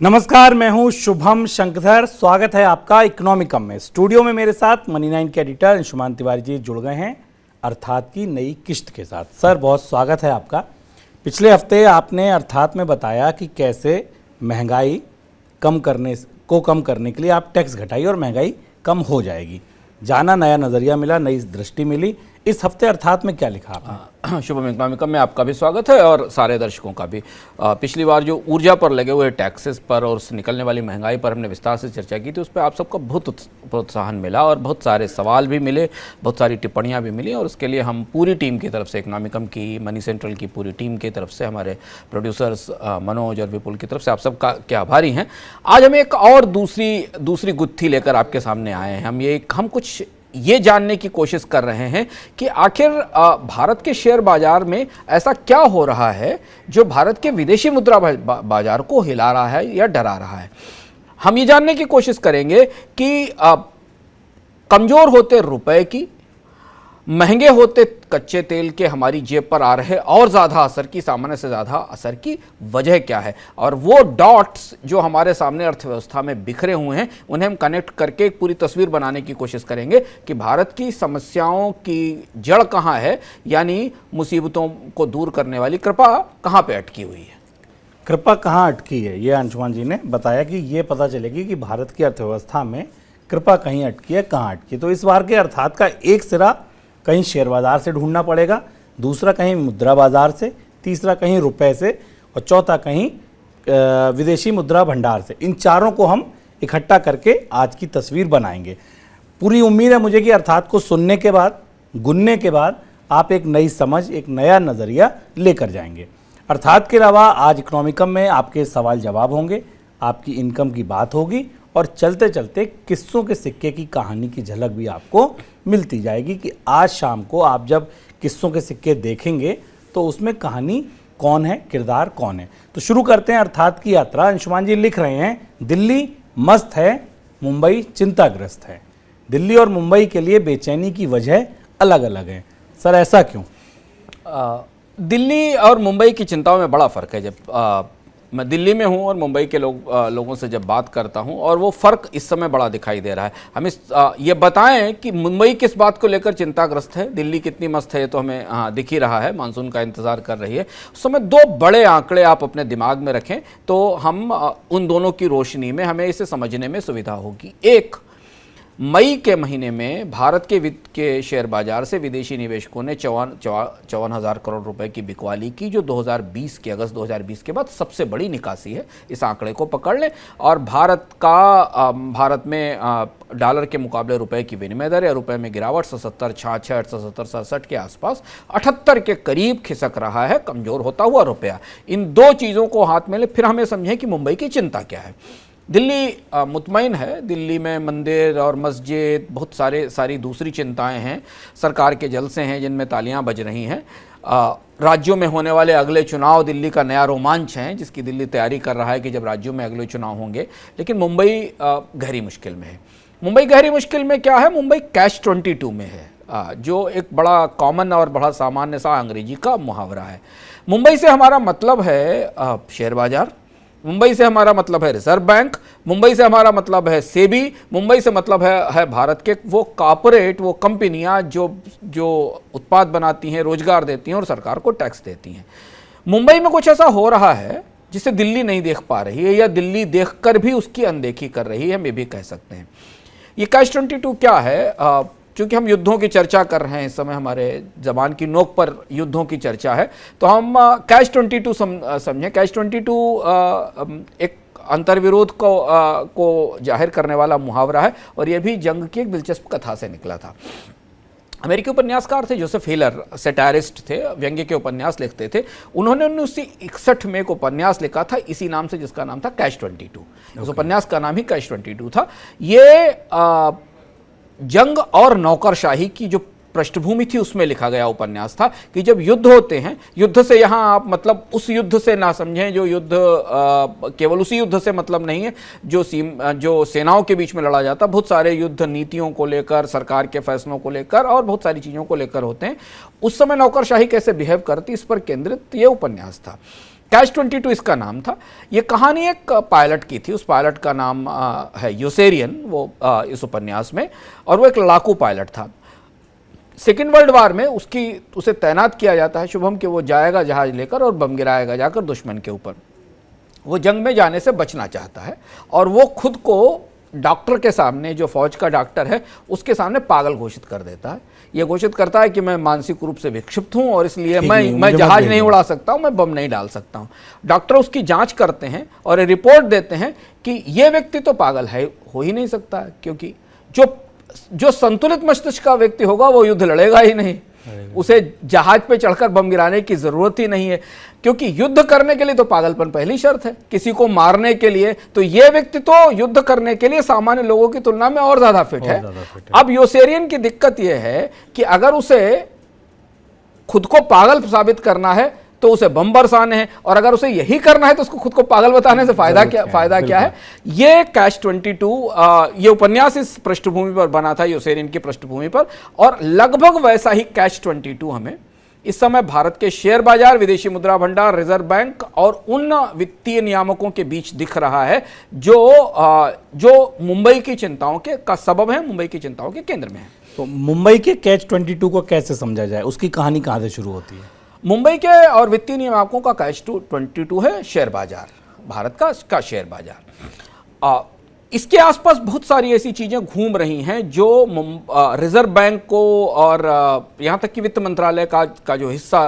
नमस्कार, मैं हूं शुभम शंकरधर। स्वागत है आपका इकोनॉमिकम में। स्टूडियो में मेरे साथ मनी 9 के एडिटर अंशुमान तिवारी जी जुड़ गए हैं, अर्थात की नई किस्त के साथ। सर, बहुत स्वागत है आपका। पिछले हफ्ते आपने अर्थात में बताया कि कैसे महंगाई कम करने के लिए आप टैक्स घटाइए और महंगाई कम हो जाएगी। जाना, नया नज़रिया मिला, नई दृष्टि मिली। इस हफ्ते अर्थात में क्या लिखा आपने? शुभम इकोनॉमिकम में आपका भी स्वागत है और सारे दर्शकों का भी। पिछली बार जो ऊर्जा पर लगे हुए टैक्सेस पर और उससे निकलने वाली महंगाई पर हमने विस्तार से चर्चा की थी। उस पर आप सबका बहुत प्रोत्साहन मिला और बहुत सारे सवाल भी मिले, बहुत सारी टिप्पणियां भी मिली। और उसके लिए हम पूरी टीम की तरफ से, इकोनॉमिकम की, मनी सेंट्रल की पूरी टीम की तरफ से, हमारे प्रोड्यूसर्स मनोज और विपुल की तरफ से आप सबका के आभारी हैं। आज हम एक और दूसरी गुत्थी लेकर आपके सामने आए हैं। हम कुछ ये जानने की कोशिश कर रहे हैं कि आखिर भारत के शेयर बाजार में ऐसा क्या हो रहा है जो भारत के विदेशी मुद्रा बाजार को हिला रहा है या डरा रहा है। हम ये जानने की कोशिश करेंगे कि कमजोर होते रुपए की, महंगे होते कच्चे तेल के हमारी जेब पर आ रहे और ज़्यादा असर की, सामान्य से ज़्यादा असर की वजह क्या है, और वो डॉट्स जो हमारे सामने अर्थव्यवस्था में बिखरे हुए हैं उन्हें हम कनेक्ट करके एक पूरी तस्वीर बनाने की कोशिश करेंगे कि भारत की समस्याओं की जड़ कहाँ है, यानी मुसीबतों को दूर करने वाली कृपा कहाँ पे अटकी हुई है। कृपा कहाँ अटकी है, ये अंशुमान जी ने बताया कि ये पता चलेगी कि भारत की अर्थव्यवस्था में कृपा कहीं अटकी है, कहाँ अटकी। तो इस बार के अर्थात का एक सिरा कहीं शेयर बाजार से ढूंढना पड़ेगा, दूसरा कहीं मुद्रा बाजार से, तीसरा कहीं रुपए से और चौथा कहीं विदेशी मुद्रा भंडार से। इन चारों को हम इकट्ठा करके आज की तस्वीर बनाएंगे। पूरी उम्मीद है मुझे कि अर्थात को सुनने के बाद, गुनने के बाद आप एक नई समझ, एक नया नज़रिया लेकर जाएंगे। अर्थात के अलावा आज इकोनॉमिकम में आपके सवाल जवाब होंगे, आपकी इनकम की बात होगी और चलते चलते किस्सों के सिक्के की कहानी की झलक भी आपको मिलती जाएगी कि आज शाम को आप जब किस्सों के सिक्के देखेंगे तो उसमें कहानी कौन है, किरदार कौन है। तो शुरू करते हैं अर्थात की यात्रा। अंशुमान जी लिख रहे हैं, दिल्ली मस्त है, मुंबई चिंताग्रस्त है। दिल्ली और मुंबई के लिए बेचैनी की वजह अलग अलग है। सर, ऐसा क्यों? दिल्ली और मुंबई की चिंताओं में बड़ा फ़र्क है। जब मैं दिल्ली में हूं और मुंबई के लोगों से जब बात करता हूं, और वो फ़र्क इस समय बड़ा दिखाई दे रहा है। हमें ये बताएं कि मुंबई किस बात को लेकर चिंताग्रस्त है, दिल्ली कितनी मस्त है, तो हमें दिख ही रहा है, मानसून का इंतज़ार कर रही है। उस समय दो बड़े आंकड़े आप अपने दिमाग में रखें तो हम उन दोनों की रोशनी में हमें इसे समझने में सुविधा होगी। एक, मई के महीने में भारत के वित्त के शेयर बाजार से विदेशी निवेशकों ने 54,000 करोड़ रुपए की बिकवाली की, जो 2020 के अगस्त 2020 के बाद सबसे बड़ी निकासी है। इस आंकड़े को पकड़ लें। और भारत में डॉलर के मुकाबले रुपए की विनिमय दर या रुपए में गिरावट 77.66, 77.67 के आसपास 78 के करीब खिसक रहा है, कमजोर होता हुआ रुपया। इन दो चीज़ों को हाथ में ले, फिर हमें समझें कि मुंबई की चिंता क्या है। दिल्ली मुतमईन है। दिल्ली में मंदिर और मस्जिद, बहुत सारी दूसरी चिंताएं हैं। सरकार के जलसे हैं जिनमें तालियां बज रही हैं। राज्यों में होने वाले अगले चुनाव दिल्ली का नया रोमांच हैं, जिसकी दिल्ली तैयारी कर रहा है कि जब राज्यों में अगले चुनाव होंगे। लेकिन मुंबई गहरी मुश्किल में है। मुंबई गहरी मुश्किल में क्या है? मुंबई कैच 22 में है, जो एक बड़ा कॉमन और बड़ा सामान्य सा अंग्रेजी का मुहावरा है। मुंबई से हमारा मतलब है शेयर बाजार, मुंबई से हमारा मतलब है रिजर्व बैंक, मुंबई से हमारा मतलब है सेबी, मुंबई से मतलब है भारत के वो कॉर्पोरेट, वो कंपनियां जो उत्पाद बनाती हैं, रोजगार देती हैं और सरकार को टैक्स देती हैं। मुंबई में कुछ ऐसा हो रहा है जिसे दिल्ली नहीं देख पा रही है, या दिल्ली देखकर भी उसकी अनदेखी कर रही है, हम ये भी कह सकते हैं। ये कैच 22 क्या है? क्योंकि हम युद्धों की चर्चा कर रहे हैं, इस समय हमारे ज़बान की नोक पर युद्धों की चर्चा है, तो हम कैच 22 समझें। कैच 22 एक अंतर्विरोध को जाहिर करने वाला मुहावरा है, और यह भी जंग की एक दिलचस्प कथा से निकला था। अमेरिकी उपन्यासकार थे जोसेफ हिलर, सेटारिस्ट थे, व्यंग्य के उपन्यास लिखते थे। उन्होंने 1961 में एक उपन्यास लिखा था इसी नाम से, जिसका नाम था कैच 22। उस उपन्यास का नाम ही कैच 22 था। ये जंग और नौकरशाही की जो पृष्ठभूमि थी उसमें लिखा गया उपन्यास था कि जब युद्ध होते हैं, युद्ध से यहाँ आप मतलब उस युद्ध से ना समझें जो युद्ध केवल उसी युद्ध से मतलब नहीं है जो सेनाओं के बीच में लड़ा जाता। बहुत सारे युद्ध नीतियों को लेकर, सरकार के फैसलों को लेकर और बहुत सारी चीज़ों को लेकर होते हैं। उस समय नौकरशाही कैसे बिहेव करती, इस पर केंद्रित ये उपन्यास था। कैच 22 इसका नाम था। ये कहानी एक पायलट की थी, उस पायलट का नाम है यूसेरियन, वो इस उपन्यास में, और वो एक लड़ाकू पायलट था। सेकेंड वर्ल्ड वार में उसे तैनात किया जाता है शुभम कि वो जाएगा जहाज लेकर और बम गिराएगा जाकर दुश्मन के ऊपर। वो जंग में जाने से बचना चाहता है और वो खुद को डॉक्टर के सामने, जो फौज का डॉक्टर है उसके सामने पागल घोषित कर देता है। ये घोषित करता है कि मैं मानसिक रूप से विक्षिप्त हूं और इसलिए मैं जहाज नहीं उड़ा सकता हूं, मैं बम नहीं डाल सकता हूं। डॉक्टर उसकी जांच करते हैं और रिपोर्ट देते हैं कि ये व्यक्ति तो पागल है, हो ही नहीं सकता, क्योंकि जो संतुलित मस्तिष्क का व्यक्ति होगा वो युद्ध लड़ेगा ही नहीं, उसे जहाज पे चढ़कर बम गिराने की जरूरत ही नहीं है, क्योंकि युद्ध करने के लिए तो पागलपन पहली शर्त है, किसी को मारने के लिए तो यह व्यक्ति तो युद्ध करने के लिए सामान्य लोगों की तुलना में और ज्यादा फिट है। अब यूसेरियन की दिक्कत यह है कि अगर उसे खुद को पागल साबित करना है तो उसे बम बरसाने हैं, और अगर उसे यही करना है तो उसको खुद को पागल बताने से फायदा क्या है। ये कैच 22 ये उपन्यास इस पृष्ठभूमि पर बना था, यूसेरियन की पृष्ठभूमि पर, और लगभग वैसा ही कैच 22 हमें इस समय भारत के शेयर बाजार, विदेशी मुद्रा भंडार, रिजर्व बैंक और उन वित्तीय नियामकों के बीच दिख रहा है जो मुंबई की चिंताओं का सबब है, मुंबई की चिंताओं के केंद्र में है। तो मुंबई के कैच 22 को कैसे समझा जाए, उसकी कहानी कहाँ से शुरू होती है? मुंबई के और वित्तीय नियामकों का कैच 22 है शेयर बाजार, भारत का शेयर बाजार। इसके आसपास बहुत सारी ऐसी चीजें घूम रही हैं जो रिजर्व बैंक को और यहाँ तक कि वित्त मंत्रालय का जो हिस्सा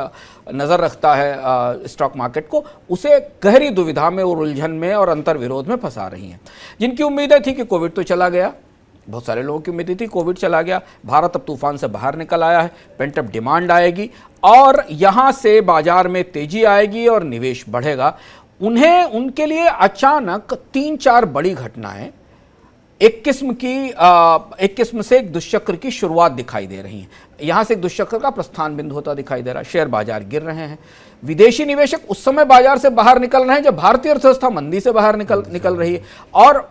नजर रखता है स्टॉक मार्केट को, उसे गहरी दुविधा में और उलझन में और अंतर्विरोध में फंसा रही हैं। जिनकी उम्मीदें थी कि कोविड तो चला गया, बहुत सारे लोगों की उम्मीद थी कोविड चला गया, भारत अब तूफान से बाहर निकल आया है, पेंटअप डिमांड आएगी और यहां से बाजार में तेजी आएगी और निवेश बढ़ेगा, उनके लिए अचानक 3-4 बड़ी घटनाएं एक किस्म से एक दुष्चक्र की शुरुआत दिखाई दे रही हैं। यहां से एक दुष्चक्र का प्रस्थान बिंदु होता दिखाई दे रहा है। शेयर बाजार गिर रहे हैं, विदेशी निवेशक उस समय बाजार से बाहर निकल रहे हैं जब भारतीय अर्थव्यवस्था मंदी से बाहर निकल रही है, और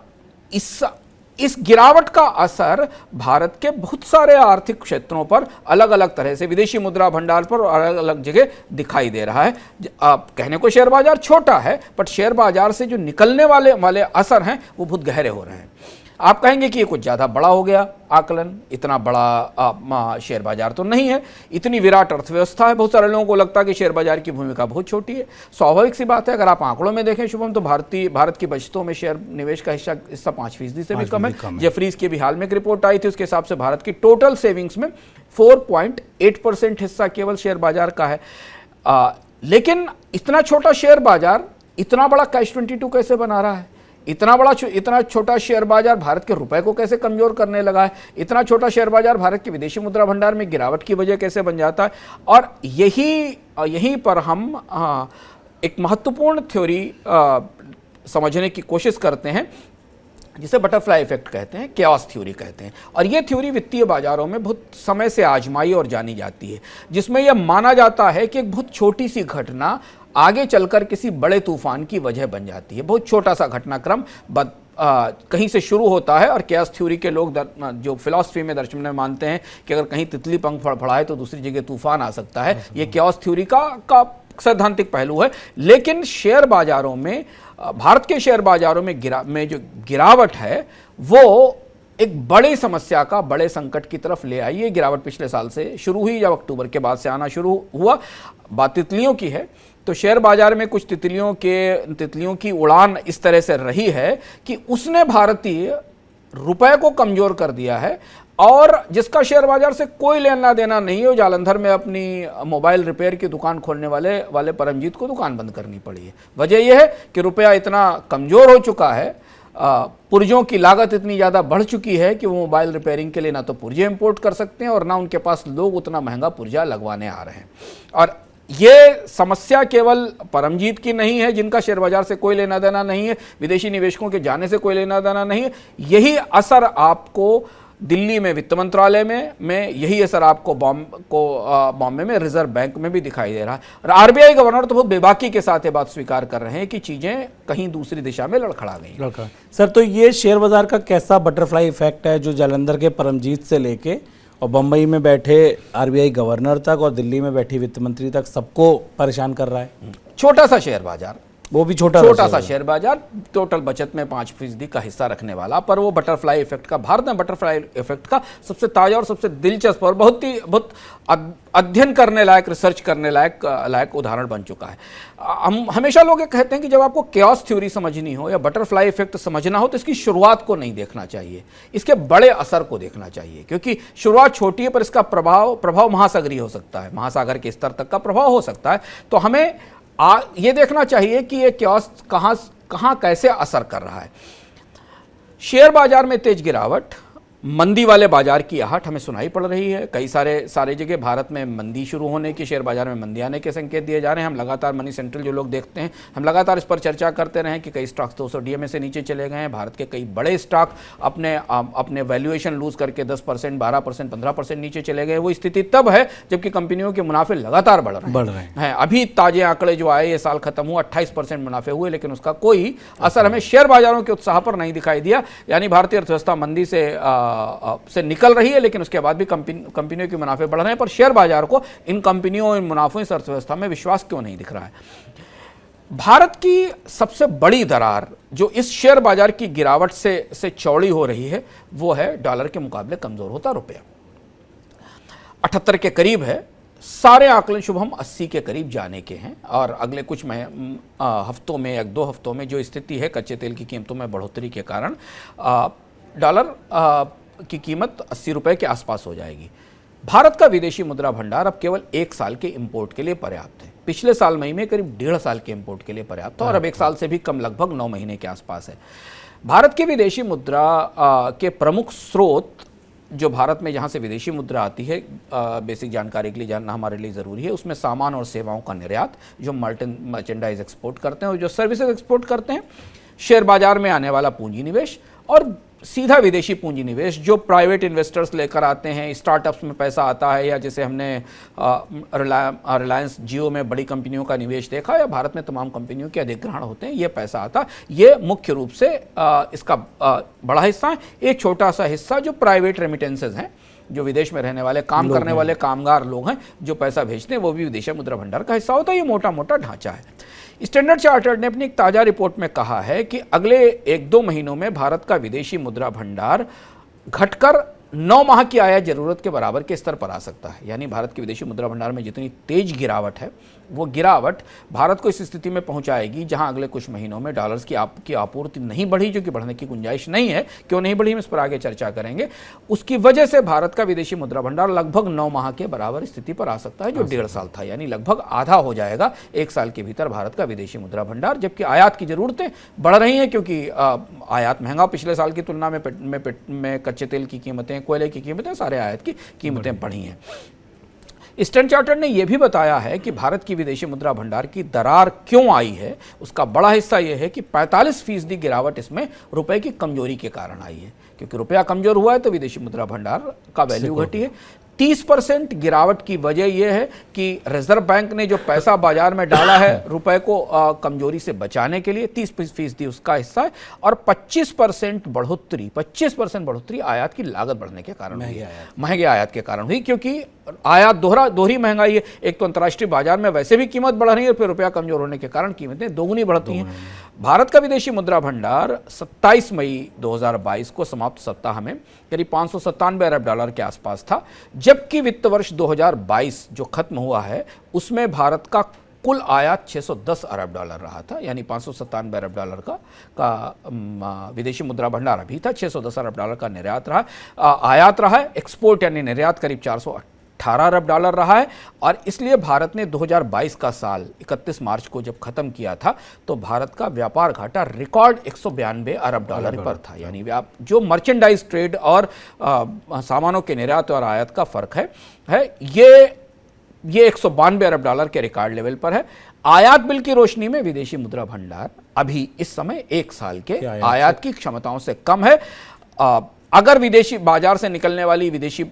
इस गिरावट का असर भारत के बहुत सारे आर्थिक क्षेत्रों पर अलग अलग तरह से, विदेशी मुद्रा भंडार पर अलग अलग जगह दिखाई दे रहा है। कहने को शेयर बाजार छोटा है, बट शेयर बाजार से जो निकलने वाले असर हैं वो बहुत गहरे हो रहे हैं। आप कहेंगे कि ये कुछ ज़्यादा बड़ा हो गया आकलन, इतना बड़ा शेयर बाजार तो नहीं है, इतनी विराट अर्थव्यवस्था है। बहुत सारे लोगों को लगता है कि शेयर बाजार की भूमिका बहुत छोटी है। स्वाभाविक सी बात है, अगर आप आंकड़ों में देखें शुभम, तो भारत की बचतों में शेयर निवेश का हिस्सा 5% से भी कम है। जेफरीज की भी हाल में एक रिपोर्ट आई थी, उसके हिसाब से भारत की टोटल सेविंग्स में 4.8% हिस्सा केवल शेयर बाजार का है। लेकिन इतना छोटा शेयर बाजार इतना बड़ा कैच 22 कैसे बना रहा है? इतना छोटा शेयर बाजार भारत के रुपए को कैसे कमजोर करने लगा है? इतना छोटा शेयर बाजार भारत के विदेशी मुद्रा भंडार में गिरावट की वजह कैसे बन जाता है? और यहीं पर हम एक महत्वपूर्ण थ्योरी समझने की कोशिश करते हैं, जिसे बटरफ्लाई इफेक्ट कहते हैं, केओस थ्योरी कहते हैं। और यह थ्योरी वित्तीय बाजारों में बहुत समय से आजमाई और जानी जाती है, जिसमें यह माना जाता है कि एक बहुत छोटी सी घटना आगे चलकर किसी बड़े तूफान की वजह बन जाती है। बहुत छोटा सा घटनाक्रम कहीं से शुरू होता है, और केओस थ्योरी के लोग जो फिलॉसफी में, दर्शन में मानते हैं कि अगर कहीं तितली पंख फड़फड़ाए तो दूसरी जगह तूफान आ सकता है। ये केओस थ्योरी का सैद्धांतिक पहलू है। लेकिन शेयर बाजारों में, भारत के शेयर बाजारों में जो गिरावट है वो एक बड़ी समस्या का, बड़े संकट की तरफ ले आई। ये गिरावट पिछले साल से शुरू हुई, जब अक्टूबर के बाद से आना शुरू हुआ। बात तितलियों की है तो शेयर बाजार में कुछ तितलियों की उड़ान इस तरह से रही है कि उसने भारतीय रुपए को कमजोर कर दिया है, और जिसका शेयर बाजार से कोई लेना देना नहीं है। जालंधर में अपनी मोबाइल रिपेयर की दुकान खोलने वाले परमजीत को दुकान बंद करनी पड़ी है। वजह यह है कि रुपया इतना कमजोर हो चुका है, पुर्जों की लागत इतनी ज़्यादा बढ़ चुकी है कि वो मोबाइल रिपेयरिंग के लिए ना तो पुर्जे इंपोर्ट कर सकते हैं और ना उनके पास लोग उतना महंगा पुर्जा लगवाने आ रहे हैं। और ये समस्या केवल परमजीत की नहीं है, जिनका शेयर बाजार से कोई लेना देना नहीं है, विदेशी निवेशकों के जाने से कोई लेना देना नहीं है। यही असर आपको दिल्ली में वित्त मंत्रालय में यही असर आपको बॉम्बे में रिजर्व बैंक में भी दिखाई दे रहा है। और आरबीआई गवर्नर तो बहुत बेबाकी के साथ ये बात स्वीकार कर रहे हैं कि चीजें कहीं दूसरी दिशा में लड़खड़ा गई। सर, तो ये शेयर बाजार का कैसा बटरफ्लाई इफेक्ट है जो जालंधर के परमजीत से लेके और बम्बई में बैठे आरबीआई गवर्नर तक और दिल्ली में बैठी वित्त मंत्री तक सबको परेशान कर रहा है? छोटा सा शेयर बाजार, वो भी छोटा सा शेयर बाजार, टोटल बचत में 5% का हिस्सा रखने वाला, पर वो बटरफ्लाई इफेक्ट का, भारत में बटरफ्लाई इफेक्ट का सबसे ताजा और सबसे दिलचस्प और बहुत अध्ययन करने लायक, रिसर्च करने लायक उदाहरण बन चुका है। हम हमेशा लोग ये कहते हैं कि जब आपको केओस थ्योरी समझनी हो या बटरफ्लाई इफेक्ट समझना हो तो इसकी शुरुआत को नहीं देखना चाहिए, इसके बड़े असर को देखना चाहिए, क्योंकि शुरुआत छोटी है पर इसका प्रभाव महासागरीय हो सकता है, महासागर के स्तर तक का प्रभाव हो सकता है। तो हमें ये देखना चाहिए कि ये केओस कहां कैसे असर कर रहा है। शेयर बाजार में तेज गिरावट, मंदी वाले बाजार की आहट हमें सुनाई पड़ रही है। कई सारे जगह भारत में मंदी शुरू होने की, शेयर बाजार में मंदी आने के संकेत दिए जा रहे हैं। हम लगातार मनी सेंट्रल जो लोग देखते हैं, हम लगातार इस पर चर्चा करते रहे कि कई स्टॉक्स 200 डीएमए से नीचे चले गए हैं। भारत के कई बड़े स्टॉक अपने वैल्यूएशन लूज करके 10%, 12%, 15% नीचे चले गए। वो स्थिति तब है जबकि कंपनियों के मुनाफे लगातार बढ़ रहे हैं। अभी ताजे आंकड़े जो आए, ये साल खत्म हुआ, 28% मुनाफे हुए, लेकिन उसका कोई असर हमें शेयर बाजारों के उत्साह पर नहीं दिखाई दिया। यानी भारतीय अर्थव्यवस्था मंदी से निकल रही है, लेकिन उसके बाद भी कंपनियों के मुनाफे बढ़ रहे हैं, पर शेयर बाजार को इन कंपनियों, इन मुनाफों, इस अर्थव्यवस्था में विश्वास क्यों नहीं दिख रहा है। भारत की सबसे बड़ी दरार जो इस शेयर बाजार की गिरावट से चौड़ी हो रही है वो है डॉलर के मुकाबले कमजोर होता रुपया। 78 के करीब है, सारे आकलन शुभम 80 के करीब जाने के हैं, और अगले कुछ हफ्तों में, 1-2 हफ्तों में जो स्थिति है कच्चे तेल की कीमतों में बढ़ोतरी के कारण डॉलर की कीमत 80 रुपए के आसपास हो जाएगी। भारत का विदेशी मुद्रा भंडार अब केवल 1 साल के इंपोर्ट के लिए पर्याप्त है। पिछले साल मई में करीब 1.5 साल के इंपोर्ट के लिए पर्याप्त था, और अब 1 साल से भी कम, लगभग 9 महीने के आसपास है। भारत की विदेशी मुद्रा के प्रमुख स्रोत, जो भारत में जहाँ से विदेशी मुद्रा आती है, बेसिक जानकारी के लिए जानना हमारे लिए ज़रूरी है, उसमें सामान और सेवाओं का निर्यात, जो मर्चेंडाइज एक्सपोर्ट करते हैं और जो सर्विसेज एक्सपोर्ट करते हैं, शेयर बाजार में आने वाला पूंजी निवेश, और सीधा विदेशी पूंजी निवेश जो प्राइवेट इन्वेस्टर्स लेकर आते हैं, स्टार्टअप्स में पैसा आता है, या जैसे हमने रिलायंस जियो में बड़ी कंपनियों का निवेश देखा, या भारत में तमाम कंपनियों के अधिग्रहण होते हैं, ये पैसा आता, ये मुख्य रूप से इसका बड़ा हिस्सा है। एक छोटा सा हिस्सा जो प्राइवेट रेमिटेंसेज हैं, जो विदेश में रहने वाले काम करने वाले कामगार लोग हैं जो पैसा भेजते हैं, वो भी विदेशी मुद्रा भंडार का हिस्सा होता है। ये मोटा मोटा ढांचा है। स्टैंडर्ड चार्टर्ड ने अपनी एक ताज़ा रिपोर्ट में कहा है कि अगले 1-2 महीनों में भारत का विदेशी मुद्रा भंडार घटकर 9 माह की आय जरूरत के बराबर के स्तर पर आ सकता है। यानी भारत के विदेशी मुद्रा भंडार में जितनी तेज गिरावट है, वो गिरावट भारत को इस स्थिति में पहुंचाएगी जहां अगले कुछ महीनों में डॉलर्स की आपूर्ति नहीं बढ़ी, जो कि बढ़ने की गुंजाइश नहीं है। क्यों नहीं बढ़ी, हम इस पर आगे चर्चा करेंगे। उसकी वजह से भारत का विदेशी मुद्रा भंडार लगभग 9 माह के बराबर स्थिति पर आ सकता है, जो 1.5 साल था। यानी लगभग आधा हो जाएगा 1 साल के भीतर भारत का विदेशी मुद्रा भंडार। जबकि आयात की जरूरतें बढ़ रही हैं, क्योंकि आयात महंगा पिछले साल की तुलना में कच्चे तेल की कीमतें, कोयले की कीमतें, सारे आयात की कीमतें बढ़ी हैं। स्टैंडर्ड चार्टर्ड ने यह भी बताया है कि भारत की विदेशी मुद्रा भंडार की दरार क्यों आई है। उसका बड़ा हिस्सा यह है कि 45% गिरावट इसमें रुपए की कमजोरी के कारण आई है, क्योंकि रुपया कमजोर हुआ है तो विदेशी मुद्रा भंडार का वैल्यू घटी है। 30% गिरावट की वजह यह है कि रिजर्व बैंक ने जो पैसा बाजार में डाला है रुपए को कमजोरी से बचाने के लिए, 30% उसका हिस्सा है। और 25% बढ़ोतरी आयात की लागत बढ़ने के कारण हुई, महंगे आयात के कारण हुई, क्योंकि आयात दोहरी महंगाई है। एक तो अंतर्राष्ट्रीय बाजार में वैसे भी कीमत बढ़ रही है, और फिर रुपया कमजोर होने के कारण कीमतें दोगुनी बढ़ती हैं। भारत का विदेशी मुद्रा भंडार 27 मई 2022 को समाप्त सप्ताह में करीब 597 अरब डॉलर के आसपास था, जबकि वित्त वर्ष 2022 जो खत्म हुआ है उसमें भारत का कुल आयात 610 अरब डॉलर रहा था। यानी 597 अरब डॉलर का विदेशी मुद्रा भंडार अभी था, 610 अरब डॉलर का निर्यात रहा, आयात रहा है। एक्सपोर्ट यानी निर्यात करीब 418 अरब डॉलर रहा है। और इसलिए भारत ने 2022 का साल 31 मार्च को जब खत्म किया था तो भारत का व्यापार घाटा रिकॉर्ड 192 अरब डॉलर पर था। यानी जो मर्चेंडाइज ट्रेड और सामानों के निर्यात और आयात का फर्क है ये 192 अरब डॉलर के रिकॉर्ड लेवल पर है। आयात बिल की रोशनी में विदेशी मुद्रा भंडार अभी इस समय 1 साल के आयात की क्षमताओं से कम है। अगर विदेशी बाजार से निकलने वाली विदेशी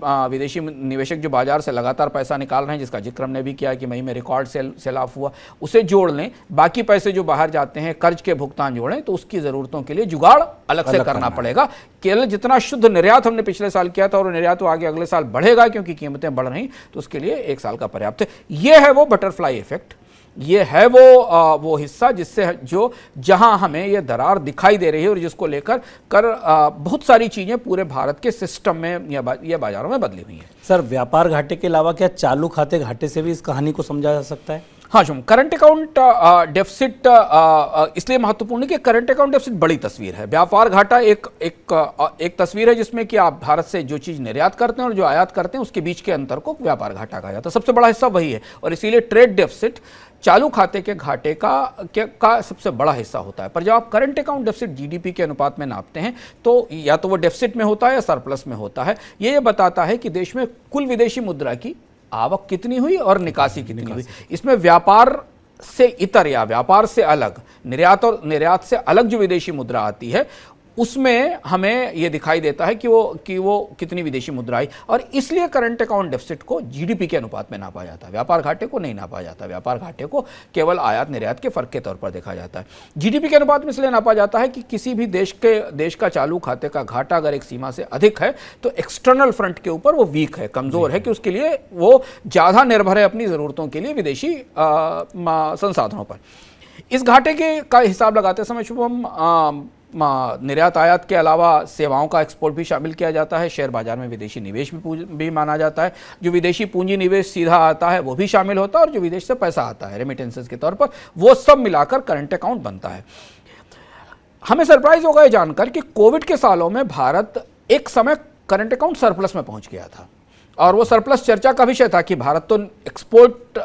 निवेशक जो बाजार से लगातार पैसा निकाल रहे हैं, जिसका जिक्र हमने भी किया कि मई में रिकॉर्ड सेल ऑफ हुआ, उसे जोड़ लें, बाकी पैसे जो बाहर जाते हैं कर्ज के भुगतान जोड़ें, तो उसकी ज़रूरतों के लिए जुगाड़ अलग से करना पड़ेगा। केवल जितना शुद्ध निर्यात हमने पिछले साल किया था और निर्यात तो आगे अगले साल बढ़ेगा क्योंकि कीमतें बढ़ रही, तो उसके लिए 1 साल का पर्याप्त है। यह है वो बटरफ्लाई इफेक्ट ये है वो हिस्सा जिससे जो जहां हमें ये दरार दिखाई दे रही है और जिसको लेकर बहुत सारी चीजें पूरे भारत के सिस्टम में या बाजारों में बदली हुई हैं। सर, व्यापार घाटे के अलावा क्या चालू खाते घाटे से भी इस कहानी को समझा जा सकता है? हाँ शुभम, करंट अकाउंट डेफिसिट इसलिए महत्वपूर्ण है कि करंट अकाउंट डेफिसिट बड़ी तस्वीर है। व्यापार घाटा एक तस्वीर है जिसमें कि आप भारत से जो चीज निर्यात करते हैं और जो आयात करते हैं उसके बीच के अंतर को व्यापार घाटा कहा जाता है। सबसे बड़ा हिस्सा वही है और इसीलिए ट्रेड डेफिसिट चालू खाते के घाटे का सबसे बड़ा हिस्सा होता है। पर जब आप करंट अकाउंट डेफिसिट जीडीपी के अनुपात में नापते हैं तो या तो वो डेफिसिट में होता है या सरप्लस में होता है। ये बताता है कि देश में कुल विदेशी मुद्रा की आवक कितनी हुई और निकासी कितनी हुई। इसमें व्यापार से इतर या व्यापार से अलग निर्यात से अलग जो विदेशी मुद्रा आती है उसमें हमें यह दिखाई देता है कि वो कितनी विदेशी मुद्रा आई और इसलिए करंट अकाउंट डेफिसिट को जीडीपी के अनुपात में नापा जाता है। व्यापार घाटे को नहीं नापा जाता। व्यापार घाटे को केवल आयात निर्यात के फर्क के तौर पर देखा जाता है। जीडीपी के अनुपात में इसलिए नापा जाता है कि किसी भी देश का चालू खाते का घाटा अगर एक सीमा से अधिक है तो एक्सटर्नल फ्रंट के ऊपर वो वीक है, कमजोर है, कि उसके लिए वो ज्यादा निर्भर है अपनी जरूरतों के लिए विदेशी संसाधनों पर। इस घाटे का हिसाब लगाते समय शुभम निर्यात आयात के अलावा सेवाओं का एक्सपोर्ट भी शामिल किया जाता है। शेयर बाजार में विदेशी निवेश भी माना जाता है। जो विदेशी पूंजी निवेश सीधा आता है वो भी शामिल होता है और जो विदेश से पैसा आता है रेमिटेंसेस के तौर पर, वो सब मिलाकर करंट अकाउंट बनता है। हमें सरप्राइज होगा ये जानकर कि कोविड के सालों में भारत एक समय करंट अकाउंट सरप्लस में पहुंच गया था और वो सरप्लस चर्चा का विषय था कि भारत तो एक्सपोर्ट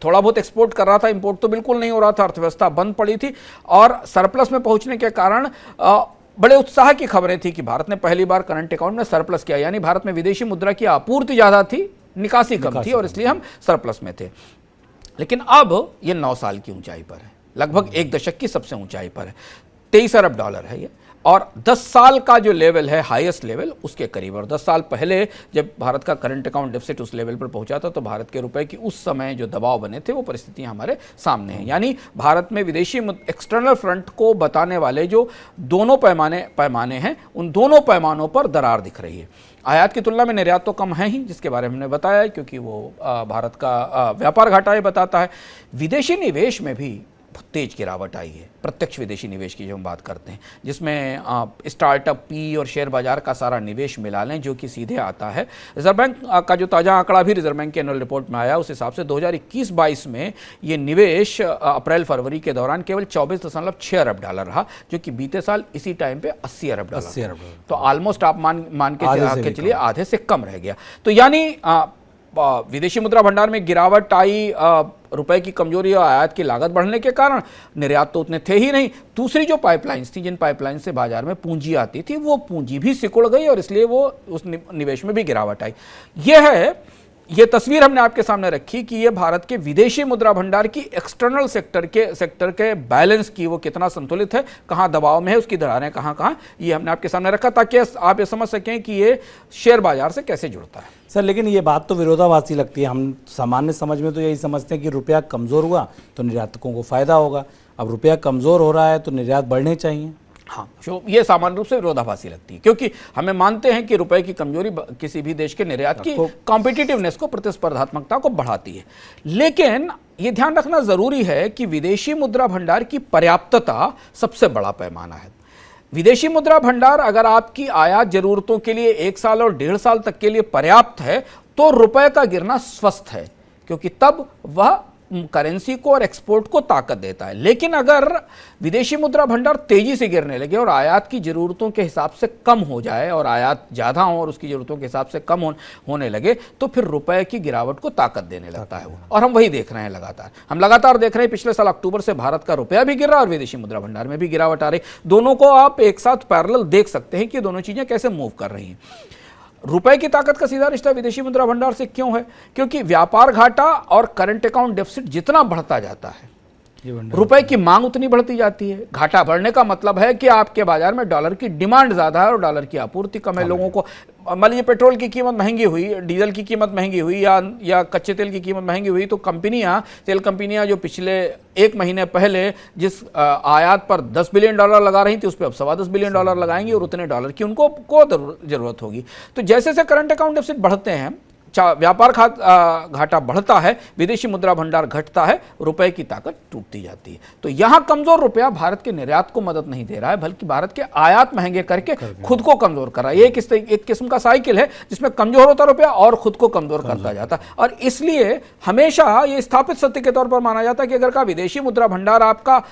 थोड़ा बहुत एक्सपोर्ट कर रहा था, इंपोर्ट तो बिल्कुल नहीं हो रहा था, अर्थव्यवस्था बंद पड़ी थी और सरप्लस में पहुंचने के कारण बड़े उत्साह की खबरें थी कि भारत ने पहली बार करंट अकाउंट में सरप्लस किया, यानी भारत में विदेशी मुद्रा की आपूर्ति ज़्यादा थी, निकासी कम थी और इसलिए हम सरप्लस में थे। लेकिन अब ये 9 साल की ऊंचाई पर है, लगभग 1 दशक की सबसे ऊंचाई पर है। 23 अरब डॉलर है ये और 10 साल का जो लेवल है, हाईएस्ट लेवल, उसके करीब। और 10 साल पहले जब भारत का करंट अकाउंट डेफिसिट उस लेवल पर पहुंचा था तो भारत के रुपए की उस समय जो दबाव बने थे वो परिस्थितियां हमारे सामने हैं। यानी भारत में विदेशी एक्सटर्नल फ्रंट को बताने वाले जो दोनों पैमाने हैं उन दोनों पैमानों पर दरार दिख रही है। आयात की तुलना में निर्यात तो कम है ही, जिसके बारे में हमने बताया है, क्योंकि वो भारत का व्यापार घाटा ये बताता है। विदेशी निवेश में भी तेज गिरावट आई है। प्रत्यक्ष विदेशी निवेश की जो हम बात करते हैं, जिसमें स्टार्टअप, पी और शेयर बाजार का सारा निवेश मिला लें जो कि सीधे आता है। रिजर्व बैंक का जो ताज़ा आंकड़ा भी रिजर्व बैंक के एनुअल रिपोर्ट में आया, उस हिसाब से 2021-22 में ये निवेश अप्रैल फरवरी के दौरान केवल 24.6 अरब डॉलर रहा, जो कि बीते साल इसी टाइम पे 80 अरब डॉलर, तो ऑलमोस्ट आप मान के चलिए आधे से कम रह गया। तो यानी विदेशी मुद्रा भंडार में गिरावट आई, रुपए की कमजोरी और आयात की लागत बढ़ने के कारण निर्यात तो उतने थे ही नहीं। दूसरी जो पाइपलाइंस थी, जिन पाइपलाइन से बाजार में पूंजी आती थी, वो पूंजी भी सिकुड़ गई और इसलिए वो उस निवेश में भी गिरावट आई। ये तस्वीर हमने आपके सामने रखी कि ये भारत के विदेशी मुद्रा भंडार की एक्सटर्नल सेक्टर के बैलेंस की वो कितना संतुलित है, कहाँ दबाव में है, उसकी दरारें कहाँ, ये हमने आपके सामने रखा ताकि आप ये समझ सकें कि ये शेयर बाजार से कैसे जुड़ता है। सर, लेकिन ये बात तो विरोधाभासी लगती है। हम सामान्य समझ में तो यही समझते हैं कि रुपया कमज़ोर हुआ तो निर्यातकों को फ़ायदा होगा। अब रुपया कमज़ोर हो रहा है तो निर्यात बढ़ने चाहिए। हाँ, ये सामान्य रूप से विरोधाभासी लगती है, क्योंकि हमें मानते हैं कि रुपए की कमजोरी किसी भी देश के निर्यात की कॉम्पिटिटिवनेस को, प्रतिस्पर्धात्मकता को बढ़ाती है। लेकिन ये ध्यान रखना जरूरी है कि विदेशी मुद्रा भंडार की पर्याप्तता सबसे बड़ा पैमाना है। विदेशी मुद्रा भंडार अगर आपकी आयात जरूरतों के लिए 1 साल और 1.5 साल तक के लिए पर्याप्त है तो रुपए का गिरना स्वस्थ है, क्योंकि तब वह करेंसी को और एक्सपोर्ट को ताकत देता है। लेकिन अगर विदेशी मुद्रा भंडार तेजी से गिरने लगे और आयात की जरूरतों के हिसाब से कम हो जाए और आयात ज़्यादा हो और उसकी जरूरतों के हिसाब से कम होने लगे तो फिर रुपए की गिरावट को ताकत देने लगता है वो। और हम वही देख रहे हैं लगातार। हम लगातार देख रहे हैं पिछले साल अक्टूबर से भारत का रुपया भी गिर रहा और विदेशी मुद्रा भंडार में भी गिरावट आ रही। दोनों को आप एक साथ पैरेलल देख सकते हैं कि दोनों चीज़ें कैसे मूव कर रही हैं। रुपए की ताकत का सीधा रिश्ता विदेशी मुद्रा भंडार से क्यों है? क्योंकि व्यापार घाटा और करंट अकाउंट डेफिसिट जितना बढ़ता जाता है रुपए की मांग उतनी बढ़ती जाती है। घाटा बढ़ने का मतलब है कि आपके बाजार में डॉलर की डिमांड ज्यादा है और डॉलर की आपूर्ति कम है। लोगों को मान लीजिए पेट्रोल की कीमत महंगी हुई, डीजल की कीमत महंगी हुई या कच्चे तेल की कीमत महंगी हुई तो तेल कंपनियां जो पिछले 1 महीने पहले जिस आयात पर $10 बिलियन लगा रही थी उस पर अब $10.25 बिलियन लगाएंगी और उतने डॉलर की उनको जरूरत होगी। तो जैसे जैसे करंट अकाउंट डेफिसिट बढ़ते हैं व्यापार घाटा बढ़ता है, विदेशी मुद्रा भंडार घटता है, रुपए की ताकत टूटती जाती है। तो यहां कमजोर रुपया भारत के निर्यात को मदद नहीं दे रहा है, बल्कि भारत के आयात महंगे करके खुद को कमजोर कर रहा है। ये एक किस्म का साइकिल है जिसमें कमजोर होता रुपया और खुद को कमजोर करता जाता है। और इसलिए हमेशा ये स्थापित सत्य के तौर पर माना जाता है कि अगर का विदेशी मुद्रा भंडार आपका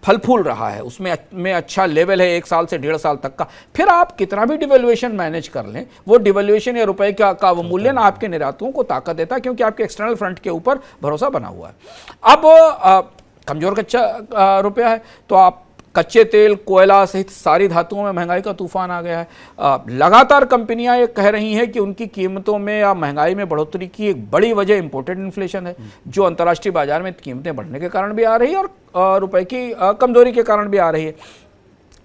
फल फूल रहा है, उसमें अच्छा लेवल है 1 साल से 1.5 साल तक का, फिर आप कितना भी डिवैल्यूएशन मैनेज कर लें, वो डिवैल्यूएशन या रुपए का वो मूल्य ना आपके निर्यातों को ताकत देता है, क्योंकि आपके एक्सटर्नल फ्रंट के ऊपर भरोसा बना हुआ है। अब कमजोर कच्चा रुपया है तो आप कच्चे तेल, कोयला सहित सारी धातुओं में महंगाई का तूफान आ गया है। लगातार कंपनियां ये कह रही हैं कि उनकी कीमतों में या महंगाई में बढ़ोतरी की एक बड़ी वजह इंपोर्टेड इन्फ्लेशन है, जो अंतर्राष्ट्रीय बाजार में कीमतें बढ़ने के कारण भी आ रही है और रुपए की कमजोरी के कारण भी आ रही है।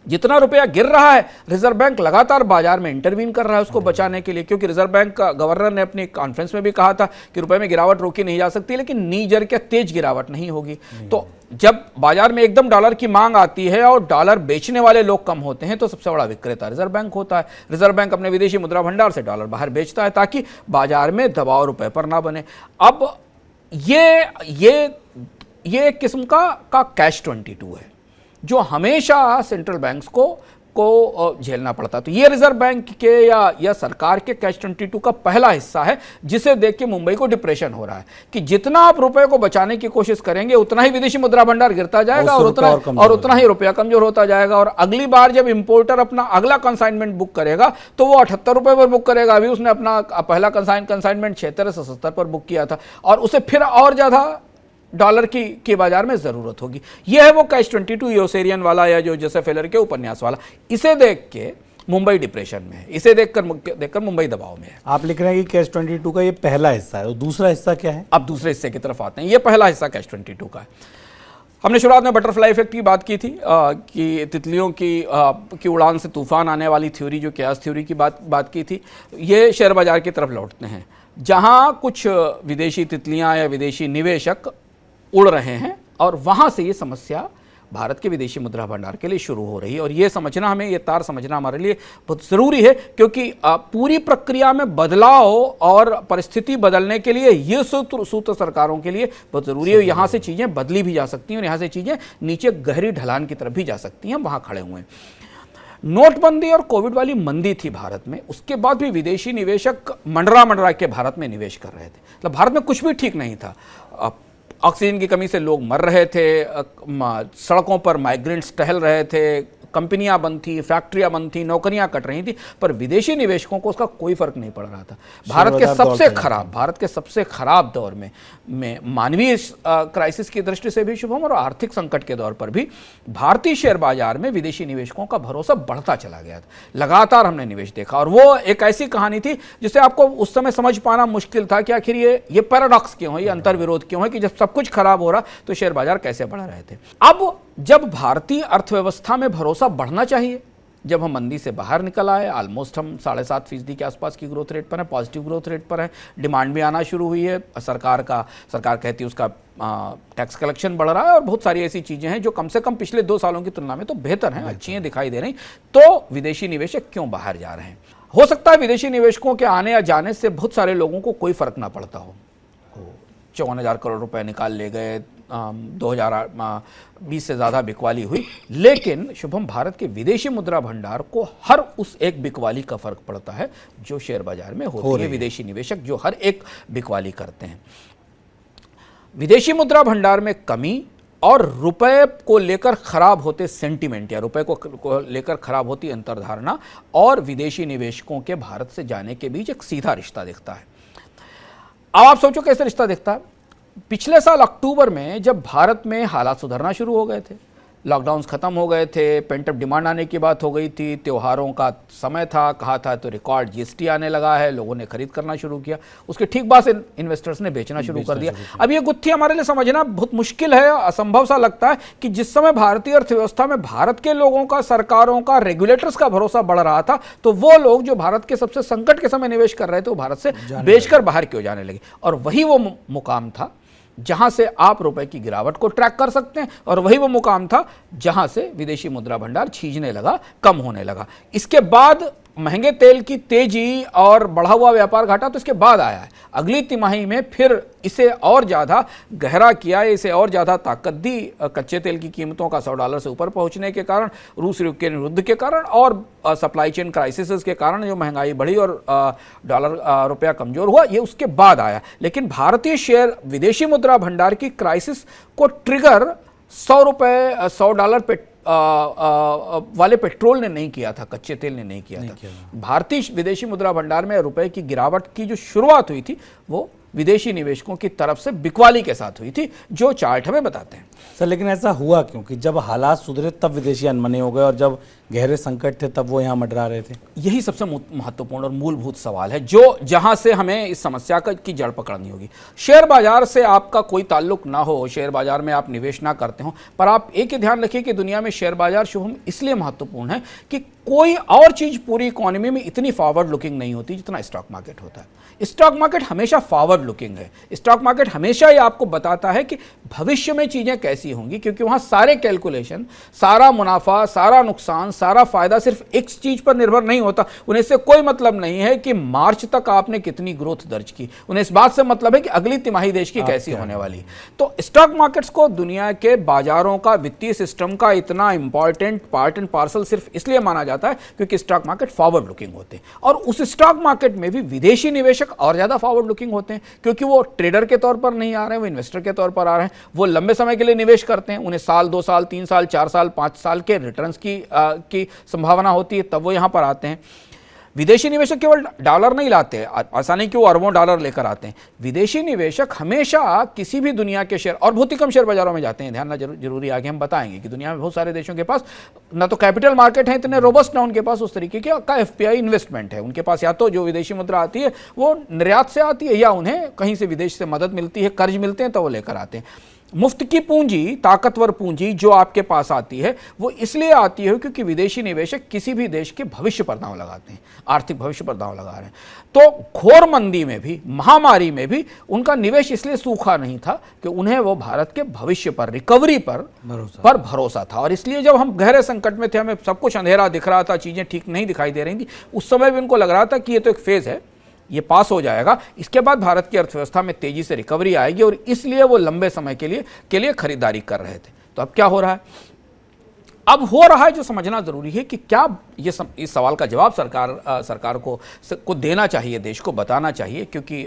जितना रुपया गिर रहा है, रिजर्व बैंक लगातार बाजार में इंटरवीन कर रहा है उसको बचाने के लिए, क्योंकि रिजर्व बैंक का गवर्नर ने अपनी कॉन्फ्रेंस में भी कहा था कि रुपए में गिरावट रोकी नहीं जा सकती, लेकिन नीजर क्या तेज गिरावट नहीं होगी। तो जब बाजार में एकदम डॉलर की मांग आती है और डॉलर बेचने वाले लोग कम होते हैं, तो सबसे बड़ा विक्रेता रिजर्व बैंक होता है। रिजर्व बैंक अपने विदेशी मुद्रा भंडार से डॉलर बाहर बेचता है ताकि बाजार में दबाव रुपए पर ना बने। अब ये एक किस्म का कैश 22 है जो हमेशा सेंट्रल बैंक्स को झेलना पड़ता है। तो ये रिजर्व बैंक के या सरकार के कैश 22 का पहला हिस्सा है, जिसे देख के मुंबई को डिप्रेशन हो रहा है कि जितना आप रुपए को बचाने की कोशिश करेंगे उतना ही विदेशी मुद्रा भंडार गिरता जाएगा और उतना ही रुपया कमजोर होता जाएगा। और अगली बार जब इंपोर्टर अपना अगला कंसाइनमेंट बुक करेगा तो वो 78 रुपए पर बुक करेगा। अभी उसने अपना पहला कंसाइनमेंट 76 से 70 पर बुक किया था और उसे फिर और ज्यादा डॉलर की बाजार में जरूरत होगी। यह है वो कैश 22 योसेरियन वाला या जो जोसेफ हेलर के उपन्यास वाला। इसे देख के मुंबई डिप्रेशन में है, इसे देखकर मुंबई दबाव में है। आप लिख रहे हैं कि कैश 22 का ये पहला हिस्सा है, और दूसरा हिस्सा क्या है? अब दूसरे हिस्से की तरफ आते हैं। ये पहला हिस्सा कैश 22 का है। हमने शुरुआत में बटरफ्लाई इफेक्ट की बात की थी कि तितलियों की उड़ान से तूफान आने वाली थ्योरी, जो कैश थ्योरी की बात की थी। ये शेयर बाजार की तरफ लौटते हैं, जहां कुछ विदेशी तितलियां या विदेशी निवेशक उड़ रहे हैं और वहां से ये समस्या भारत के विदेशी मुद्रा भंडार के लिए शुरू हो रही है। और ये समझना, हमें ये तार समझना हमारे लिए बहुत ज़रूरी है, क्योंकि पूरी प्रक्रिया में बदलाव और परिस्थिति बदलने के लिए ये सूत्र सरकारों के लिए बहुत ज़रूरी है। यहाँ से चीज़ें बदली भी जा सकती हैं और यहाँ से चीज़ें नीचे गहरी ढलान की तरफ भी जा सकती हैं। वहाँ खड़े हुए हैं। नोटबंदी और कोविड वाली मंदी थी भारत में, उसके बाद भी विदेशी निवेशक मंडरा के भारत में निवेश कर रहे थे। मतलब भारत में कुछ भी ठीक नहीं था। ऑक्सीजन की कमी से लोग मर रहे थे, सड़कों पर माइग्रेंट्स टहल रहे थे, कंपनियां बंद थी, फैक्ट्रियां बंद थी, नौकरियां कट रही थी, पर विदेशी निवेशकों को उसका कोई फर्क नहीं पड़ रहा था। भारत के सबसे खराब दौर में मानवीय क्राइसिस की दृष्टि से भी शुभम और आर्थिक संकट के दौर पर भी भारतीय शेयर बाजार में विदेशी निवेशकों का भरोसा बढ़ता चला गया था। लगातार हमने निवेश देखा और वो एक ऐसी कहानी थी जिसे आपको उस समय समझ पाना मुश्किल था कि आखिर ये पैराडॉक्स क्यों है, ये अंतर्विरोध क्यों है कि जब सब कुछ खराब हो रहा तो शेयर बाजार कैसे बढ़ रहे थे। अब जब भारतीय अर्थव्यवस्था में भरोसा बढ़ना चाहिए, जब हम मंदी से बाहर निकल आए, ऑलमोस्ट हम 7.5% के आसपास की ग्रोथ रेट पर है, पॉजिटिव ग्रोथ रेट पर है, डिमांड भी आना शुरू हुई है, सरकार कहती है उसका टैक्स कलेक्शन बढ़ रहा है और बहुत सारी ऐसी चीज़ें हैं जो कम से कम पिछले 2 सालों की तुलना में तो बेहतर हैं, अच्छी हैं, दिखाई दे रही। तो विदेशी निवेशक क्यों बाहर जा रहे हैं? हो सकता है विदेशी निवेशकों के आने या जाने से बहुत सारे लोगों को कोई फर्क ना पड़ता हो। 54,000 करोड़ रुपए निकाल ले गए, 2020 से ज़्यादा बिकवाली हुई, लेकिन शुभम भारत के विदेशी मुद्रा भंडार को हर उस एक बिकवाली का फर्क पड़ता है जो शेयर बाजार में होती है। विदेशी निवेशक जो हर एक बिकवाली करते हैं, विदेशी मुद्रा भंडार में कमी और रुपए को लेकर खराब होते सेंटिमेंट या रुपए को लेकर खराब होती अंतर्धारणा और विदेशी निवेशकों के भारत से जाने के बीच एक सीधा रिश्ता दिखता है। अब आप सोचो कैसे रिश्ता दिखता है। पिछले साल अक्टूबर में जब भारत में हालात सुधरना शुरू हो गए थे, लॉकडाउन्स खत्म हो गए थे, पेंटअप डिमांड आने की बात हो गई थी, त्योहारों का समय था, कहा था तो रिकॉर्ड जीएसटी आने लगा है, लोगों ने खरीद करना शुरू किया, उसके ठीक बाद से इन्वेस्टर्स ने बेचना शुरू कर दिया। अब ये गुत्थी हमारे लिए समझना बहुत मुश्किल है, असंभव सा लगता है कि जिस समय भारतीय अर्थव्यवस्था में भारत के लोगों का, सरकारों का, रेगुलेटर्स का भरोसा बढ़ रहा था, तो वो लोग जो भारत के सबसे संकट के समय निवेश कर रहे थे वो भारत से बेचकर बाहर क्यों जाने लगे। और वही वो मुकाम था जहां से आप रुपए की गिरावट को ट्रैक कर सकते हैं और वही वो मुकाम था जहां से विदेशी मुद्रा भंडार छीजने लगा, कम होने लगा। इसके बाद महंगे तेल की तेजी और बढ़ा हुआ व्यापार घाटा तो इसके बाद आया है। अगली तिमाही में फिर इसे और ज़्यादा गहरा किया, इसे और ज़्यादा ताकत दी कच्चे तेल की कीमतों का $100 से ऊपर पहुंचने के कारण, रूस यूक्रेन युद्ध के कारण और सप्लाई चेन क्राइसिस के कारण जो महंगाई बढ़ी और डॉलर रुपया कमजोर हुआ, ये उसके बाद आया। लेकिन भारतीय शेयर विदेशी मुद्रा भंडार की क्राइसिस को ट्रिगर $100 पे वाले पेट्रोल ने नहीं किया था, कच्चे तेल ने नहीं किया था। भारतीय विदेशी मुद्रा भंडार में रुपए की गिरावट की जो शुरुआत हुई थी वो विदेशी निवेशकों की तरफ से बिकवाली के साथ हुई थी, जो चार्ट हमें बताते हैं। सर लेकिन ऐसा हुआ क्योंकि जब हालात सुधरे तब विदेशी अनमने हो गए और जब गहरे संकट थे तब वो यहाँ मंडरा रहे थे। यही सबसे महत्वपूर्ण और मूलभूत सवाल है जो जहां से हमें इस समस्या की जड़ पकड़नी होगी। शेयर बाजार से आपका कोई ताल्लुक ना हो, शेयर बाजार में आप निवेश ना करते हो, पर आप एक ही ध्यान रखिए कि दुनिया में शेयर बाजार शुभम इसलिए महत्वपूर्ण है कि कोई और चीज पूरी इकोनॉमी में इतनी फॉरवर्ड लुकिंग नहीं होती जितना स्टॉक मार्केट होता है। स्टॉक मार्केट हमेशा फॉरवर्ड लुकिंग है। स्टॉक मार्केट हमेशा ही आपको बताता है कि भविष्य में चीजें कैसी होंगी, क्योंकि वहां सारे कैलकुलेशन, सारा मुनाफा, सारा नुकसान, सारा फायदा सिर्फ एक चीज पर निर्भर नहीं होता। उन्हें इससे कोई मतलब नहीं है कि मार्च तक आपने कितनी ग्रोथ दर्ज की, उन्हें इस बात से मतलब है कि अगली तिमाही देश की कैसी होने वाली है। तो स्टॉक मार्केट्स को दुनिया के बाजारों का, वित्तीय सिस्टम का इतना इंपॉर्टेंट पार्ट एंड पार्सल सिर्फ इसलिए माना जाता है क्योंकि स्टॉक मार्केट फॉरवर्ड लुकिंग होते हैं। और उस स्टॉक मार्केट में भी विदेशी निवेशक और ज्यादा फॉरवर्ड लुकिंग होते हैं, क्योंकि वो ट्रेडर के तौर पर नहीं आ रहे हैं, वो इन्वेस्टर के तौर पर आ रहे हैं। वो लंबे समय के लिए निवेश करते हैं, उन्हें साल, 2 साल, 3 साल, 4 साल, 5 साल के रिटर्न्स की संभावना होती है, तब वो यहां पर आते हैं। विदेशी निवेशक केवल डॉलर नहीं लाते हैं, ऐसा नहीं कि वो अरबों डॉलर लेकर आते हैं। विदेशी निवेशक हमेशा किसी भी दुनिया के शेयर, और बहुत ही कम शेयर बाजारों में जाते हैं, ध्यान रखना जरूरी, आगे हम बताएंगे कि दुनिया में बहुत सारे देशों के पास ना तो कैपिटल मार्केट है इतने रोबस्ट, ना उनके पास उस तरीके का एफपीआई इन्वेस्टमेंट है। उनके पास या तो जो विदेशी मुद्रा आती है वो निर्यात से आती है, या उन्हें कहीं से विदेश से मदद मिलती है, कर्ज मिलते हैं तो वो लेकर आते हैं। मुफ्त की पूंजी, ताकतवर पूंजी जो आपके पास आती है वो इसलिए आती है क्योंकि विदेशी निवेशक किसी भी देश के भविष्य पर दांव लगाते हैं, आर्थिक भविष्य पर दांव लगा रहे हैं। तो घोर मंदी में भी, महामारी में भी उनका निवेश इसलिए सूखा नहीं था कि उन्हें वो भारत के भविष्य पर, रिकवरी पर भरोसा था। और इसलिए जब हम गहरे संकट में थे, हमें सब कुछ अंधेरा दिख रहा था, चीजें ठीक नहीं दिखाई दे रही थी, उस समय भी उनको लग रहा था कि ये तो एक फेज है, ये पास हो जाएगा, इसके बाद भारत की अर्थव्यवस्था में तेजी से रिकवरी आएगी, और इसलिए वो लंबे समय के लिए खरीदारी कर रहे थे। तो अब क्या हो रहा है? अब हो रहा है जो समझना जरूरी है कि क्या इस सवाल का जवाब सरकार को देना चाहिए, देश को बताना चाहिए, क्योंकि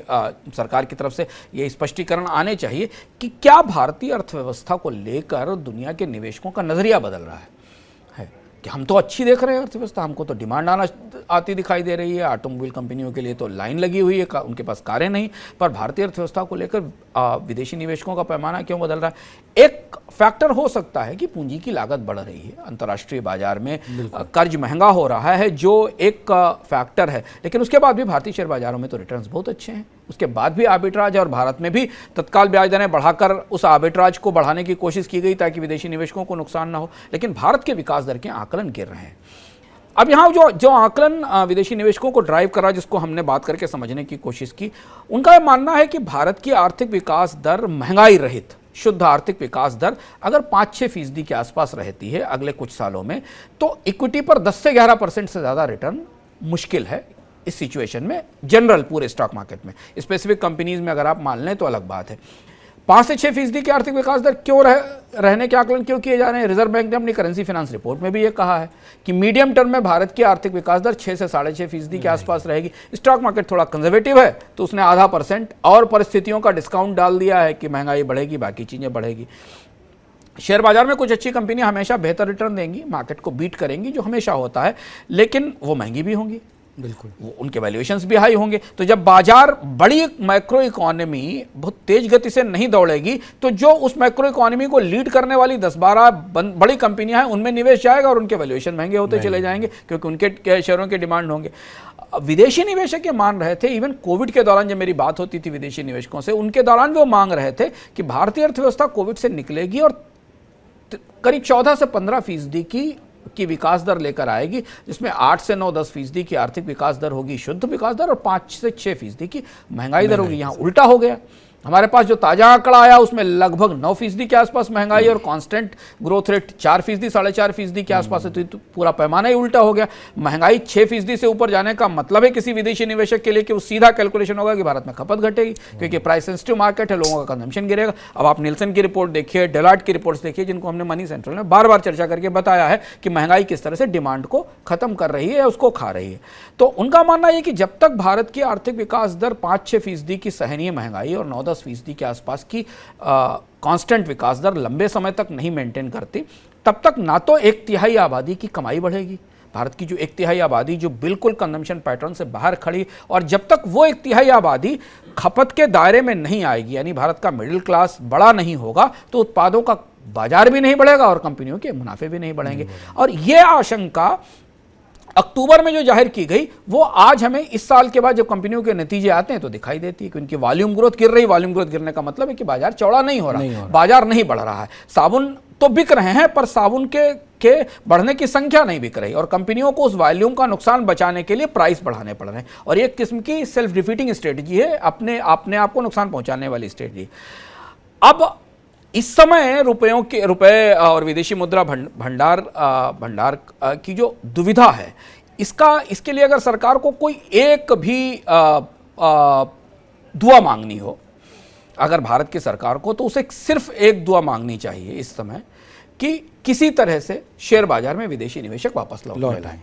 सरकार की तरफ से ये स्पष्टीकरण आने चाहिए कि क्या भारतीय अर्थव्यवस्था को लेकर दुनिया के निवेशकों का नजरिया बदल रहा है कि हम तो अच्छी देख रहे हैं अर्थव्यवस्था, हमको तो डिमांड आती दिखाई दे रही है, ऑटोमोबाइल कंपनियों के लिए तो लाइन लगी हुई है, उनके पास कारें नहीं, पर भारतीय अर्थव्यवस्था को लेकर विदेशी निवेशकों का पैमाना क्यों बदल रहा है? एक फैक्टर हो सकता है कि पूंजी की लागत बढ़ रही है, अंतर्राष्ट्रीय बाजार में कर्ज महंगा हो रहा है, जो एक फैक्टर है। लेकिन उसके बाद भी भारतीय शेयर बाजारों में तो रिटर्न्स बहुत अच्छे हैं, उसके बाद भी आर्बिट्राज, और भारत में भी तत्काल ब्याज दरें बढ़ाकर उस आर्बिट्राज को बढ़ाने की कोशिश की गई ताकि विदेशी निवेशकों को नुकसान ना हो। लेकिन भारत के विकास दर के आकलन गिर रहे हैं। अब यहाँ जो आकलन विदेशी निवेशकों को ड्राइव कर रहा है, जिसको हमने बात करके समझने की कोशिश की, उनका मानना है कि भारत की आर्थिक विकास दर, महंगाई रहित शुद्ध आर्थिक विकास दर अगर 5-6% के आसपास रहती है अगले कुछ सालों में, तो इक्विटी पर 10 से 11% से ज़्यादा रिटर्न मुश्किल है इस सिचुएशन में। जनरल पूरे स्टॉक मार्केट में, स्पेसिफिक कंपनीज में अगर आप मान लें तो अलग बात है। 5 से 6% की आर्थिक विकास दर क्यों रहने के आकलन क्यों किए जा रहे हैं? रिजर्व बैंक ने अपनी करेंसी फाइनेंस रिपोर्ट में भी ये कहा है कि मीडियम टर्म में भारत की आर्थिक विकास दर 6 से 6.5% के आसपास रहेगी। स्टॉक मार्केट थोड़ा कंजर्वेटिव है तो उसने 0.5% और परिस्थितियों का डिस्काउंट डाल दिया है कि महंगाई बढ़ेगी, बाकी चीजें बढ़ेगी। शेयर बाजार में कुछ अच्छी कंपनियां हमेशा बेहतर रिटर्न देंगी, मार्केट को बीट करेंगी, जो हमेशा होता है, लेकिन वो महंगी भी होंगी, बिल्कुल उनके वैल्यूएशंस भी हाई होंगे। तो जब बाजार, बड़ी मैक्रो इकोनॉमी बहुत तेज गति से नहीं दौड़ेगी, तो जो उस मैक्रो इकोनॉमी को लीड करने वाली 10-12 बड़ी कंपनियां हैं उनमें निवेश जाएगा और उनके वैल्यूएशन महंगे होते चले जाएंगे, क्योंकि उनके शेयरों के डिमांड होंगे। विदेशी निवेशक ये मान रहे थे, इवन कोविड के दौरान जब मेरी बात होती थी विदेशी निवेशकों से, उनके दौरान वो मांग रहे थे कि भारतीय अर्थव्यवस्था कोविड से निकलेगी और करीब 14 से 15% की विकास दर लेकर आएगी, जिसमें 8 से 9-10% की आर्थिक विकास दर होगी शुद्ध विकास दर, और 5 से 6% की महंगाई दर होगी। यहाँ उल्टा हो गया। हमारे पास जो ताजा आंकड़ा आया उसमें लगभग 9% के आसपास महंगाई और कांस्टेंट ग्रोथ रेट 4%, 4.5% के आसपास है। तो पूरा पैमाना ही उल्टा हो गया। महंगाई 6% से ऊपर जाने का मतलब है किसी विदेशी निवेशक के लिए कि वो सीधा कैलकुलेशन होगा कि भारत में खपत घटेगी, क्योंकि प्राइस सेंसिटिव मार्केट है, लोगों का कंजम्पशन गिरेगा। अब आप निल्सन की रिपोर्ट देखिए, डेलॉयट की रिपोर्ट्स देखिए, जिनको हमने मनी सेंट्रल में बार बार चर्चा करके बताया है कि महंगाई किस तरह से डिमांड को खत्म कर रही है, उसको खा रही है। तो उनका मानना है कि जब तक भारत की आर्थिक विकास दर 5-6% की सहनीय महंगाई और 9-10% के आसपास की कांस्टेंट विकास दर लंबे समय तक नहीं मेंटेन करती, तब तक ना तो 1/3 आबादी की कमाई बढ़ेगी, भारत की जो 1/3 आबादी जो बिल्कुल कंजम्पशन पैटर्न से बाहर खड़ी, और जब तक वो 1/3 आबादी खपत के दायरे में नहीं आएगी, यानी भारत का मिडिल क्लास बड़ा नहीं होगा, तो उत्पादों का बाजार भी नहीं बढ़ेगा और कंपनियों के मुनाफे भी नहीं बढ़ेंगे। और ये आशंका अक्टूबर में जो जाहिर की गई वो आज हमें इस साल के बाद जब कंपनियों के नतीजे आते हैं तो दिखाई देती है कि उनकी वॉल्यूम ग्रोथ गिर रही। वॉल्यूम ग्रोथ गिरने का मतलब है कि बाजार चौड़ा नहीं हो रहा, बाजार नहीं बढ़ रहा है। साबुन तो बिक रहे हैं पर साबुन के बढ़ने की संख्या नहीं बिक रही, और कंपनियों को उस वॉल्यूम का नुकसान बचाने के लिए प्राइस बढ़ाने पड़ रहे हैं, और एक किस्म की सेल्फ डिफीटिंग स्ट्रेटजी है, अपने आप को नुकसान पहुंचाने वाली स्ट्रेटजी। अब इस समय रुपए और विदेशी मुद्रा भंडार की जो दुविधा है, इसके लिए अगर सरकार को कोई एक भी दुआ मांगनी हो, अगर भारत की सरकार को, तो उसे सिर्फ एक दुआ मांगनी चाहिए इस समय कि किसी तरह से शेयर बाजार में विदेशी निवेशक वापस लौट आए,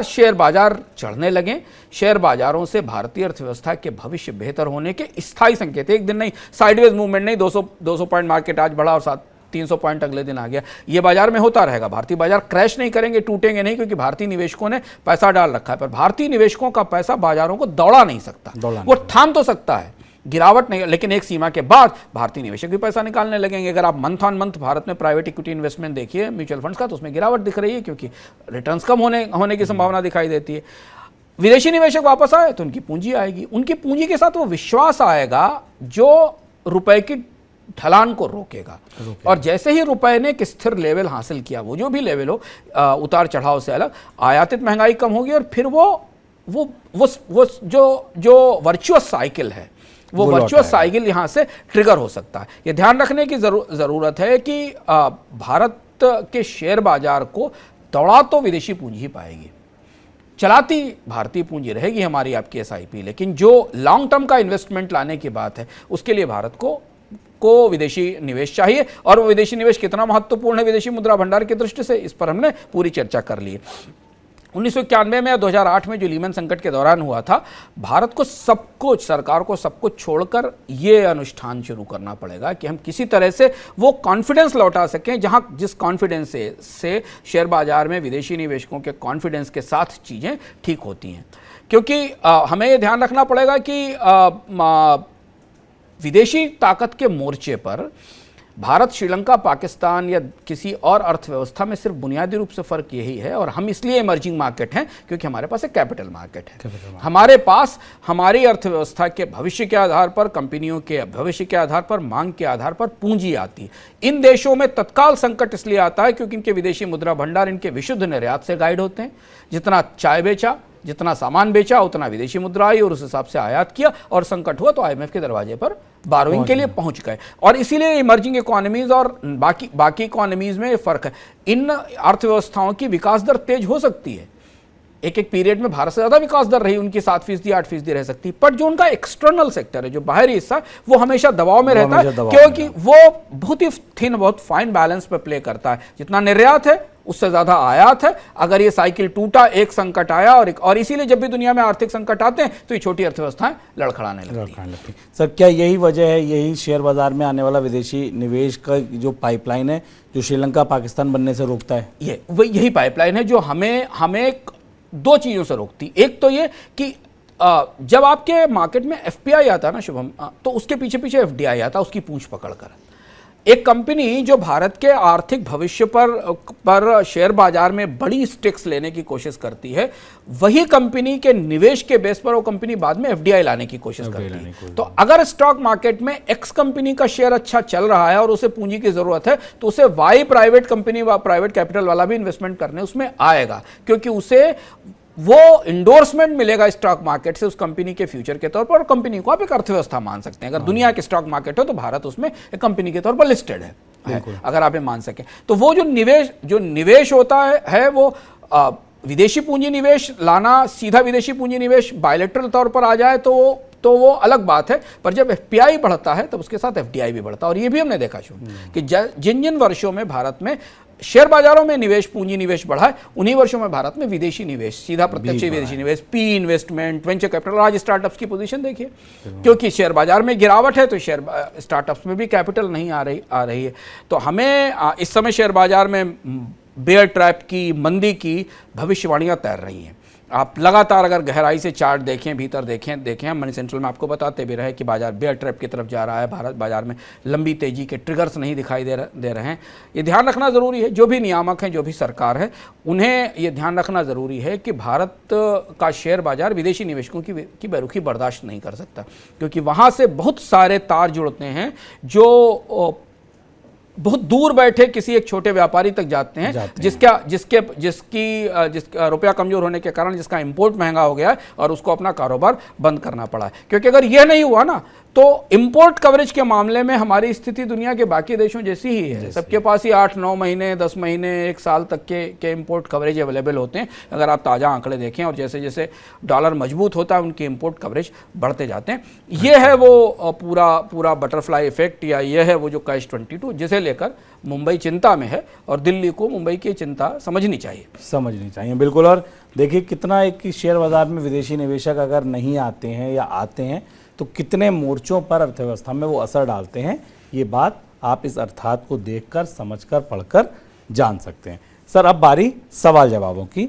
शेयर बाजार चढ़ने लगे। शेयर बाजारों से भारतीय अर्थव्यवस्था के भविष्य बेहतर होने के स्थायी संकेत, एक दिन नहीं, साइडवेज मूवमेंट नहीं, 200 पॉइंट मार्केट आज बढ़ा और 300 पॉइंट अगले दिन आ गया, ये बाजार में होता रहेगा। भारतीय बाजार क्रैश नहीं करेंगे, टूटेंगे नहीं, क्योंकि भारतीय निवेशकों ने पैसा डाल रखा है, पर भारतीय निवेशकों का पैसा बाजारों को दौड़ा नहीं सकता, वो थाम तो सकता है, गिरावट नहीं, लेकिन एक सीमा के बाद भारतीय निवेशक भी पैसा निकालने लगेंगे। अगर आप मंथ ऑन मंथ भारत में प्राइवेट इक्विटी इन्वेस्टमेंट देखिए म्यूचुअल फंड्स का, तो उसमें गिरावट दिख रही है, क्योंकि रिटर्न्स कम होने की संभावना दिखाई देती है। विदेशी निवेशक वापस आए तो उनकी पूंजी आएगी, उनकी पूंजी के साथ वो विश्वास आएगा जो रुपए की ढलान को रोकेगा। और जैसे ही रुपए ने एक स्थिर लेवल हासिल किया, वो जो भी लेवल हो, उतार चढ़ाव से अलग, आयातित महंगाई कम होगी, और फिर वो जो वर्चुअस साइकिल है, वो वर्चुअस साइकिल यहां से ट्रिगर हो सकता है। ये ध्यान रखने की जरूरत है कि भारत के शेयर बाजार को दौड़ा तो विदेशी पूंजी ही पाएगी, चलाती भारतीय पूंजी रहेगी हमारी आपकी एसआईपी, लेकिन जो लॉन्ग टर्म का इन्वेस्टमेंट लाने की बात है, उसके लिए भारत को विदेशी निवेश चाहिए। और वो विदेशी निवेश कितना महत्वपूर्ण है विदेशी मुद्रा भंडार की दृष्टि से, इस पर हमने पूरी चर्चा कर ली है। 1991 में या 2008 में जो लीमन संकट के दौरान हुआ था, भारत को सरकार को सब कुछ छोड़कर ये अनुष्ठान शुरू करना पड़ेगा कि हम किसी तरह से वो कॉन्फिडेंस लौटा सकें, जिस कॉन्फिडेंस से शेयर बाजार में विदेशी निवेशकों के कॉन्फिडेंस के साथ चीज़ें ठीक होती हैं। क्योंकि हमें ये ध्यान रखना पड़ेगा कि विदेशी ताकत के मोर्चे पर भारत, श्रीलंका, पाकिस्तान या किसी और अर्थव्यवस्था में सिर्फ बुनियादी रूप से फर्क यही है, और हम इसलिए इमर्जिंग मार्केट हैं क्योंकि हमारे पास एक कैपिटल मार्केट है। हमारे पास हमारी अर्थव्यवस्था के भविष्य के आधार पर, कंपनियों के भविष्य के आधार पर, मांग के आधार पर पूंजी आती है। इन देशों में तत्काल संकट इसलिए आता है क्योंकि इनके विदेशी मुद्रा भंडार इनके विशुद्ध निर्यात से गाइड होते हैं। जितना चाय बेचा, जितना सामान बेचा, उतना विदेशी मुद्रा आई और उस हिसाब से आयात किया, और संकट हुआ तो आईएमएफ के दरवाजे पर बारोइंग के लिए पहुंच गए। और इसीलिए इमर्जिंग इकोनॉमीज और बाकी इकोनॉमीज में फर्क है। इन अर्थव्यवस्थाओं की विकास दर तेज हो सकती है, एक पीरियड में भारत से ज्यादा विकास दर रही, उनकी 7%, 8% रह सकती है, पर जो उनका एक्सटर्नल सेक्टर है, जो बाहरी हिस्सा, वो हमेशा दबाव में रहता है, क्योंकि वो बहुत ही थिन, बहुत फाइन बैलेंस पे प्ले करता है। जितना निर्यात है उससे ज्यादा आयात है। अगर ये साइकिल टूटा, एक संकट आया, और इसीलिए जब भी दुनिया में आर्थिक संकट आते हैं तो ये छोटी अर्थव्यवस्थाएं लड़खड़ाने लगती हैं। सर, क्या यही वजह है, यही शेयर बाजार में आने वाला विदेशी निवेश का जो पाइपलाइन है, जो श्रीलंका, पाकिस्तान बनने से रोकता है? यही पाइपलाइन है जो हमें 2 चीजों से रोकती। एक तो ये कि जब आपके मार्केट में एफपीआई आता है ना शुभम, तो उसके पीछे एफडीआई आता है, उसकी पूंछ पकड़कर। एक कंपनी जो भारत के आर्थिक भविष्य पर शेयर बाजार में बड़ी स्टेक्स लेने की कोशिश करती है, वही कंपनी के निवेश के बेस पर वो कंपनी बाद में एफडीआई लाने की कोशिश करती है। तो अगर स्टॉक मार्केट में एक्स कंपनी का शेयर अच्छा चल रहा है और उसे पूंजी की जरूरत है, तो उसे वाई प्राइवेट कंपनी व प्राइवेट कैपिटल वाला भी इन्वेस्टमेंट करने उसमें आएगा, क्योंकि उसे वो इंडोर्समेंट मिलेगा स्टॉक मार्केट से उस कंपनी के फ्यूचर के तौर पर, और कंपनी को आप एक अर्थव्यवस्था मान सकते हैं। अगर दुनिया के स्टॉक मार्केट हो तो भारत उसमें एक कंपनी के तौर पर लिस्टेड है, अगर आप ये मान सकें। तो वो जो निवेश होता है वो विदेशी पूंजी निवेश लाना, सीधा विदेशी पूंजी निवेश बायलैटरल तौर पर आ जाए तो वो अलग बात है, पर जब एफपीआई बढ़ता है तब उसके साथ एफडीआई भी बढ़ता है। और ये भी हमने देखा कि जिन जिन वर्षों में भारत में शेयर बाजारों में निवेश, पूंजी निवेश बढ़ा है, उन्हीं वर्षों में भारत में विदेशी निवेश, सीधा प्रत्यक्ष विदेशी निवेश, पी इन्वेस्टमेंट, वेंचर कैपिटल, आज स्टार्टअप्स की पोजीशन देखिए, क्योंकि शेयर बाजार में गिरावट है तो शेयर स्टार्टअप्स में भी कैपिटल नहीं आ रही है। तो हमें इस समय शेयर बाजार में बेयर ट्रैप की, मंदी की भविष्यवाणियां तैर रही हैं। आप लगातार अगर गहराई से चार्ट देखें, भीतर देखें, हम मनी सेंट्रल में आपको बताते भी रहे कि बाजार बेयर ट्रैप की तरफ जा रहा है, भारत बाजार में लंबी तेजी के ट्रिगर्स नहीं दिखाई दे रहे हैं। ये ध्यान रखना ज़रूरी है, जो भी नियामक हैं, जो भी सरकार है, उन्हें ये ध्यान रखना ज़रूरी है कि भारत का शेयर बाजार विदेशी निवेशकों की बेरुखी बर्दाश्त नहीं कर सकता, क्योंकि वहाँ से बहुत सारे तार जुड़ते हैं जो बहुत दूर बैठे किसी एक छोटे व्यापारी तक जाते हैं, जिसका रुपया कमजोर होने के कारण जिसका इंपोर्ट महंगा हो गया है और उसको अपना कारोबार बंद करना पड़ा है। क्योंकि अगर यह नहीं हुआ ना तो इंपोर्ट कवरेज के मामले में हमारी स्थिति दुनिया के बाकी देशों जैसी ही है। सबके पास ही 8-9 महीने, 10 महीने, 1 साल तक के इंपोर्ट कवरेज अवेलेबल होते हैं। अगर आप ताज़ा आंकड़े देखें, और जैसे जैसे डॉलर मजबूत होता है उनके इंपोर्ट कवरेज बढ़ते जाते हैं। ये है वो पूरा बटरफ्लाई इफेक्ट, या ये है वो जो कैच 22 जिसे लेकर मुंबई चिंता में है, और दिल्ली को मुंबई की चिंता समझनी चाहिए। बिल्कुल। और देखिए कितना एक कि शेयर बाजार में विदेशी निवेशक अगर नहीं आते हैं या आते हैं तो कितने मोर्चों पर अर्थव्यवस्था में वो असर डालते हैं, ये बात आप इस अर्थात को देखकर, समझकर, पढ़कर जान सकते हैं। सर, अब बारी सवाल जवाबों की।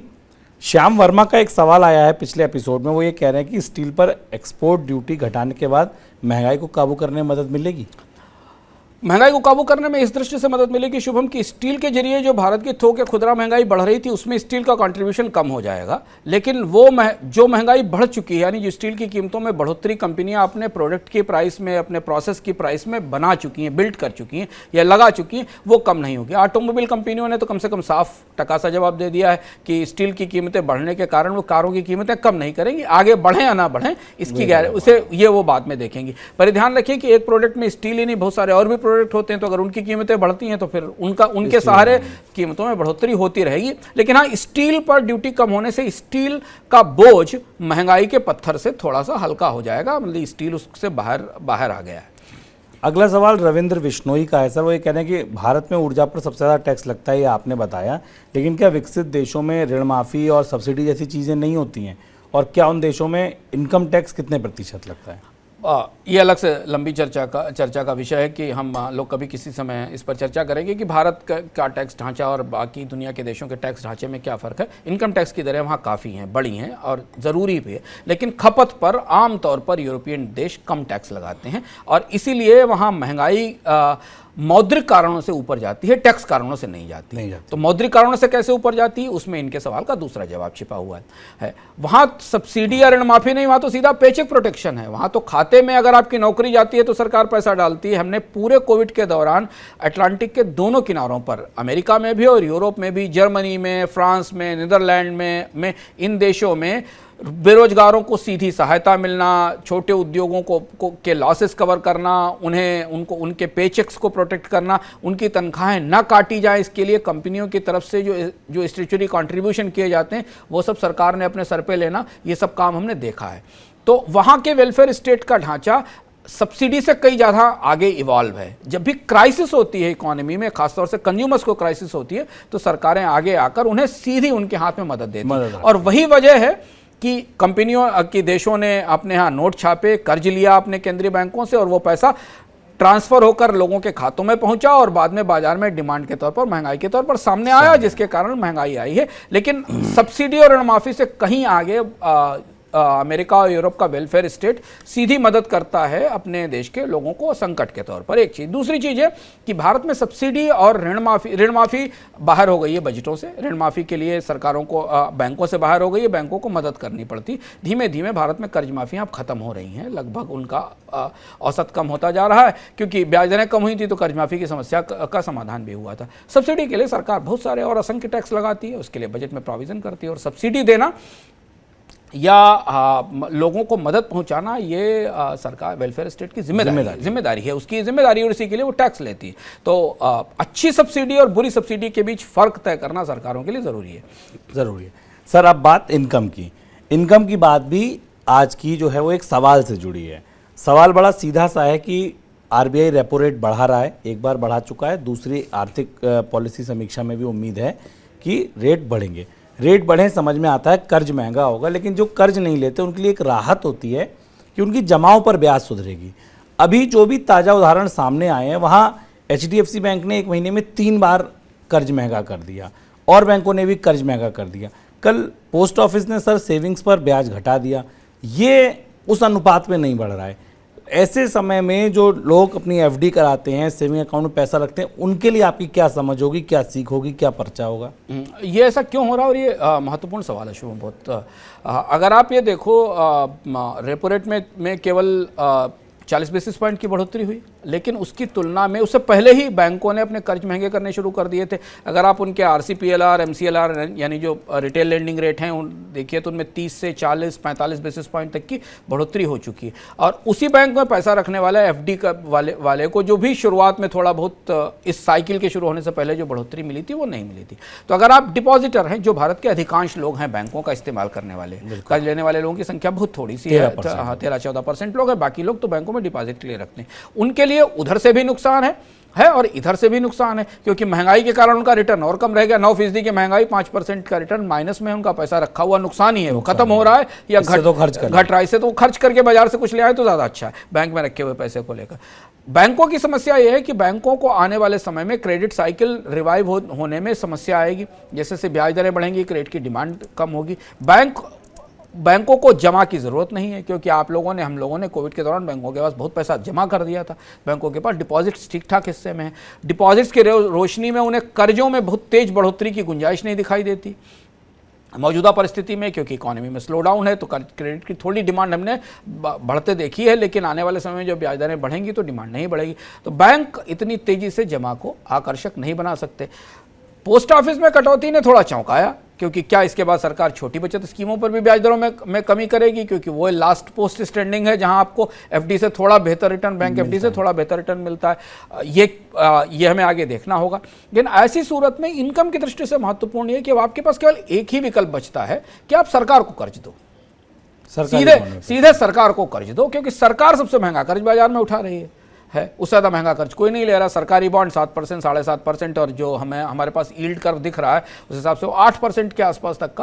श्याम वर्मा का एक सवाल आया है पिछले एपिसोड में, वो ये कह रहे हैं कि स्टील पर एक्सपोर्ट ड्यूटी घटाने के बाद महंगाई को काबू करने में मदद मिलेगी। महंगाई को काबू करने में इस दृष्टि से मदद मिलेगी शुभम, कि स्टील के जरिए जो भारत की थोक या खुदरा महंगाई बढ़ रही थी उसमें स्टील का कंट्रीब्यूशन कम हो जाएगा। लेकिन वो जो महंगाई बढ़ चुकी है, यानी जो स्टील की कीमतों में बढ़ोतरी कंपनियां अपने प्रोडक्ट की प्राइस में, अपने प्रोसेस की प्राइस में बना चुकी हैं, बिल्ड कर चुकी हैं या लगा चुकी हैं, वो कम नहीं होगी। ऑटोमोबाइल कंपनियों ने तो कम से कम साफ टकासा जवाब दे दिया है कि स्टील की कीमतें बढ़ने के कारण वो कारों की कीमतें कम नहीं करेंगी, आगे बढ़ें या ना बढ़ें इसकी उसे ये वो बाद में देखेंगी। पर ध्यान रखिए कि एक प्रोडक्ट में स्टील ही नहीं, बहुत सारे और भी प्रोडक्ट होते हैं, तो अगर की कीमतें बढ़ती हैं तो फिर उनके सहारे कीमतों में बढ़ोतरी होती रहेगी। लेकिन हाँ, स्टील पर ड्यूटी कम होने से स्टील का बोझ महंगाई के पत्थर से थोड़ा सा हल्का हो जाएगा, मतलब स्टील उससे बाहर आ गया है। अगला सवाल रविंद्र बिश्नोई का है। सर, वो ये कह रहे हैं कि भारत में ऊर्जा पर सबसे ज़्यादा टैक्स लगता है, ये आपने बताया, लेकिन क्या विकसित देशों में ऋण माफ़ी और सब्सिडी जैसी चीज़ें नहीं होती हैं? और क्या उन देशों में इनकम टैक्स कितने प्रतिशत लगता है? ये अलग से लंबी चर्चा का विषय है कि हम लोग कभी किसी समय इस पर चर्चा करेंगे कि भारत का टैक्स ढांचा और बाकी दुनिया के देशों के टैक्स ढांचे में क्या फ़र्क है। इनकम टैक्स की दरें वहाँ काफ़ी हैं, बड़ी हैं और ज़रूरी भी है, लेकिन खपत पर आमतौर पर यूरोपियन देश कम टैक्स लगाते हैं और इसीलिए वहाँ महंगाई मौद्रिक कारणों से ऊपर जाती है, टैक्स कारणों से नहीं जाती। तो मौद्रिक कारणों से कैसे ऊपर जाती है, उसमें इनके सवाल का दूसरा जवाब छिपा हुआ है। वहाँ सब्सिडी या ऋण माफी नहीं, वहाँ तो सीधा पेचेक प्रोटेक्शन है। वहाँ तो खाते में अगर आपकी नौकरी जाती है तो सरकार पैसा डालती है। हमने पूरे कोविड के दौरान अटलांटिक के दोनों किनारों पर, अमेरिका में भी और यूरोप में भी, जर्मनी में, फ्रांस में, नीदरलैंड में इन देशों में बेरोजगारों को सीधी सहायता मिलना, छोटे उद्योगों को के लॉसेस कवर करना, उनके पेचेक्स को प्रोटेक्ट करना, उनकी तनख्वाहें ना काटी जाए, इसके लिए कंपनियों की तरफ से जो स्टैट्यूटरी कंट्रीब्यूशन किए जाते हैं वो सब सरकार ने अपने सर पे लेना, ये सब काम हमने देखा है। तो वहाँ के वेलफेयर स्टेट का ढांचा सब्सिडी से कई ज़्यादा आगे इवॉल्व है। जब भी क्राइसिस होती है इकोनॉमी में, खासतौर से कंज्यूमर्स को क्राइसिस होती है, तो सरकारें आगे आकर उन्हें सीधी उनके हाथ में मदद देती हैं। और वही वजह है कि कंपनियों की देशों ने अपने यहाँ नोट छापे, कर्ज लिया अपने केंद्रीय बैंकों से और वो पैसा ट्रांसफर होकर लोगों के खातों में पहुंचा और बाद में बाजार में डिमांड के तौर पर, महंगाई के तौर पर सामने आया, जिसके कारण महंगाई आई है। लेकिन सब्सिडी और ऋण माफी से कहीं आगे अमेरिका और यूरोप का वेलफेयर स्टेट सीधी मदद करता है अपने देश के लोगों को संकट के तौर पर। एक चीज़। दूसरी चीज़ है कि भारत में सब्सिडी और ऋण माफ़ी बाहर हो गई है बजटों से। ऋण माफ़ी के लिए सरकारों को बैंकों से बाहर हो गई है, बैंकों को मदद करनी पड़ती। धीमे धीमे भारत में कर्ज माफियाँ अब खत्म हो रही हैं, लगभग उनका औसत कम होता जा रहा है, क्योंकि ब्याज दरें कम हुई थी तो कर्ज माफी की समस्या का समाधान भी हुआ था। सब्सिडी के लिए सरकार बहुत सारे और असंख्य टैक्स लगाती है, उसके लिए बजट में प्रोविजन करती है, और सब्सिडी देना या लोगों को मदद पहुंचाना, ये सरकार वेलफेयर स्टेट की जिम्मेदारी है, उसकी जिम्मेदारी, और इसी के लिए वो टैक्स लेती है। तो अच्छी सब्सिडी और बुरी सब्सिडी के बीच फ़र्क तय करना सरकारों के लिए ज़रूरी है। सर, अब बात इनकम की बात भी आज की जो है वो एक सवाल से जुड़ी है। सवाल बड़ा सीधा सा है कि आरबीआई रेपो रेट बढ़ा रहा है, एक बार बढ़ा चुका है, दूसरी आर्थिक पॉलिसी समीक्षा में भी उम्मीद है कि रेट बढ़ेंगे। रेट बढ़े समझ में आता है, कर्ज महंगा होगा, लेकिन जो कर्ज नहीं लेते उनके लिए एक राहत होती है कि उनकी जमाओं पर ब्याज सुधरेगी। अभी जो भी ताज़ा उदाहरण सामने आए हैं, वहाँ HDFC बैंक ने 1 महीने में 3 बार कर्ज महंगा कर दिया, और बैंकों ने भी कर्ज महंगा कर दिया। कल पोस्ट ऑफिस ने सर सेविंग्स पर ब्याज घटा दिया। ये उस अनुपात में नहीं बढ़ रहा है। ऐसे समय में जो लोग अपनी FD कराते हैं, सेविंग अकाउंट में पैसा रखते हैं, उनके लिए आपकी क्या समझ होगी, क्या सीख होगी, क्या पर्चा होगा? ये ऐसा क्यों हो रहा है, और ये महत्वपूर्ण सवाल है शुभम बहुत। अगर आप ये देखो, रेपो रेट में केवल 40 बेसिस पॉइंट की बढ़ोतरी हुई, लेकिन उसकी तुलना में उससे पहले ही बैंकों ने अपने कर्ज महंगे करने शुरू कर दिए थे। अगर आप उनके RCPLR, MCLR यानी जो रिटेल लेंडिंग रेट हैं उन देखिए, तो उनमें 30 से 40, 45 बेसिस पॉइंट तक की बढ़ोतरी हो चुकी है। और उसी बैंक में पैसा रखने वाला FD का वाले को जो भी शुरुआत में थोड़ा बहुत इस साइकिल के शुरू होने से पहले जो बढ़ोतरी मिली थी वो नहीं मिली थी। तो अगर आप डिपॉजिटर हैं, जो भारत के अधिकांश लोग हैं बैंकों का इस्तेमाल करने वाले, कर्ज लेने वाले लोगों की संख्या बहुत थोड़ी सी है, 13-14% लोग हैं, बाकी लोग तो बैंकों में डिपॉजिट के लिए रखते हैं। उनके लिए उधर से भी नुकसान है और इधर से भी नुकसान है, क्योंकि महंगाई के कारण उनका रिटर्न और कम रह गया। 9% की महंगाई, 5% का रिटर्न, माइनस में उनका पैसा रखा हुआ नुकसान ही है। वो खत्म हो रहा है या घट रहा है, इससे तो खर्च करके बाजार से कुछ ले आए तो ज़्यादा अच्छा है बैंक में रखे हुए पैसे को लेकर। बैंकों की समस्या यह है कि बैंकों को आने वाले समय में क्रेडिट साइकिल रिवाइव होने में समस्या आएगी। जैसे जैसे ब्याज दरें बढ़ेंगी, क्रेडिट की डिमांड कम होगी। बैंकों को जमा की ज़रूरत नहीं है, क्योंकि हम लोगों ने कोविड के दौरान बैंकों के पास बहुत पैसा जमा कर दिया था। बैंकों के पास डिपॉजिट्स ठीक ठाक हिस्से में है। डिपॉजिट्स की रोशनी में उन्हें कर्जों में बहुत तेज बढ़ोतरी की गुंजाइश नहीं दिखाई देती मौजूदा परिस्थिति में, क्योंकि इकोनॉमी में स्लो डाउन है, तो क्रेडिट की थोड़ी डिमांड हमने बढ़ते देखी है, लेकिन आने वाले समय में जब ब्याज दरें बढ़ेंगी तो डिमांड नहीं बढ़ेगी। तो बैंक इतनी तेज़ी से जमा को आकर्षक नहीं बना सकते। पोस्ट ऑफिस में कटौती ने थोड़ा चौंकाया, क्योंकि क्या इसके बाद सरकार छोटी बचत स्कीमों पर भी ब्याज दरों में कमी करेगी, क्योंकि वो लास्ट पोस्ट स्टैंडिंग है जहां आपको FD से थोड़ा बेहतर रिटर्न, बैंक FD से थोड़ा बेहतर रिटर्न मिलता है। ये हमें आगे देखना होगा। लेकिन ऐसी सूरत में इनकम की दृष्टि से महत्वपूर्ण है कि अब आपके पास केवल एक ही विकल्प बचता है कि आप सरकार को कर्ज दो, सीधे सरकार को कर्ज दो, क्योंकि सरकार सबसे महंगा कर्ज बाजार में उठा रही है। उससे ज़्यादा महंगा कर्ज कोई नहीं ले रहा। सरकारी बॉन्ड 7%, 7.5%, और जो हमारे पास यील्ड कर्व दिख रहा है उस हिसाब से वो 8% के आसपास तक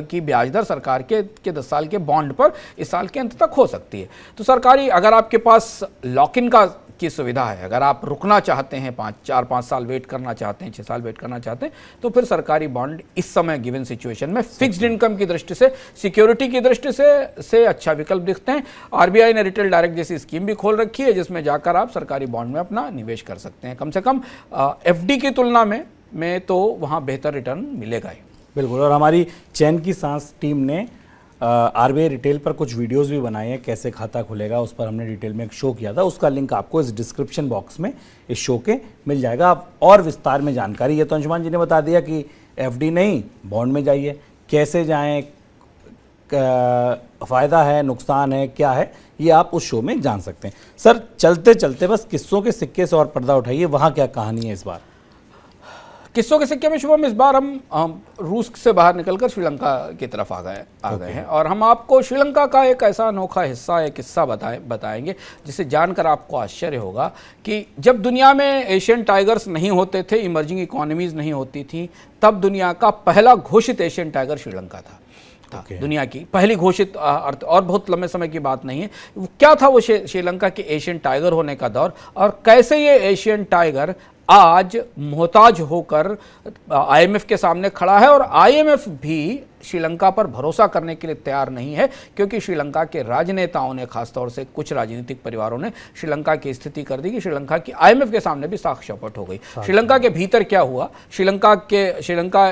की ब्याज दर सरकार के 10 साल के बॉन्ड पर इस साल के अंत तक हो सकती है। तो सरकारी, अगर आपके पास लॉक इन की सुविधा है, अगर आप रुकना चाहते हैं, 4-5 साल वेट करना चाहते हैं, 6 साल वेट करना चाहते हैं, तो फिर सरकारी बॉन्ड इस समय गिवन सिचुएशन में फिक्स्ड इनकम की दृष्टि से, सिक्योरिटी की दृष्टि से अच्छा विकल्प दिखते हैं। RBI ने रिटेल डायरेक्ट जैसी स्कीम भी खोल रखी है, जिसमें जाकर आप सरकारी बॉन्ड में अपना निवेश कर सकते हैं। कम से कम FD की तुलना में तो वहाँ बेहतर रिटर्न मिलेगा ही। बिल्कुल। और हमारी चैन की सांस टीम ने RBI रिटेल पर कुछ वीडियोस भी बनाए हैं, कैसे खाता खुलेगा, उस पर हमने डिटेल में एक शो किया था। उसका लिंक आपको इस डिस्क्रिप्शन बॉक्स में इस शो के मिल जाएगा। आप और विस्तार में जानकारी, ये तो अंशुमान जी ने बता दिया कि FD नहीं, बॉन्ड में जाइए, कैसे जाएं, फ़ायदा है, नुकसान है, क्या है, ये आप उस शो में जान सकते हैं। सर, चलते चलते बस किस्सों के सिक्के से और पर्दा उठाइए, वहाँ क्या कहानी है इस बार? किस्सों के सिक्के में शुभम इस बार हम रूस से बाहर निकलकर श्रीलंका की तरफ आ गए हैं, और हम आपको श्रीलंका का एक ऐसा अनोखा हिस्सा, एक किस्सा बताएंगे जिसे जानकर आपको आश्चर्य होगा कि जब दुनिया में एशियन टाइगर्स नहीं होते थे, इमर्जिंग इकोनॉमीज़ नहीं होती थी, तब दुनिया का पहला घोषित एशियन टाइगर श्रीलंका था। दुनिया की पहली घोषित और बहुत लंबे समय की बात नहीं है। क्या था वो श्रीलंका के एशियन टाइगर होने का दौर, और कैसे ये एशियन टाइगर आज मोहताज होकर IMF के सामने खड़ा है, और IMF भी श्रीलंका पर भरोसा करने के लिए तैयार नहीं है, क्योंकि श्रीलंका के राजनेताओं ने, खासतौर से कुछ राजनीतिक परिवारों ने श्रीलंका की स्थिति कर दी कि श्रीलंका की IMF के सामने भी साख चौपट हो गई। श्रीलंका के भीतर क्या हुआ, श्रीलंका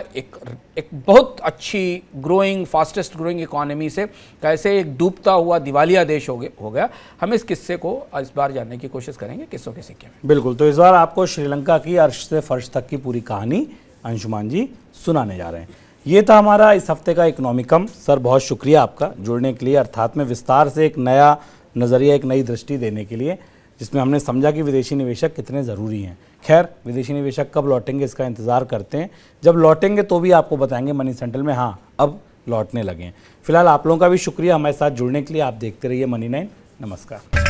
एक बहुत अच्छी ग्रोइंग, फास्टेस्ट ग्रोइंग इकोनॉमी से कैसे एक डूबता हुआ दिवालिया देश हो गया, हम इस किस्से को इस बार जानने की कोशिश करेंगे, किस्सों के सिक्के में। बिल्कुल। तो इस बार आपको श्रीलंका की अर्श से फर्श तक की पूरी कहानी अंशुमान जी सुनाने जा रहे हैं। ये था हमारा इस हफ्ते का इकोनॉमिकम। सर बहुत शुक्रिया आपका जुड़ने के लिए, अर्थात में विस्तार से एक नया नज़रिया, एक नई दृष्टि देने के लिए, जिसमें हमने समझा कि विदेशी निवेशक कितने ज़रूरी हैं। खैर, विदेशी निवेशक कब लौटेंगे इसका इंतज़ार करते हैं, जब लौटेंगे तो भी आपको बताएंगे मनी सेंट्रल में हाँ अब लौटने लगे हैं। फिलहाल आप लोगों का भी शुक्रिया हमारे साथ जुड़ने के लिए। आप देखते रहिए मनी 9। नमस्कार।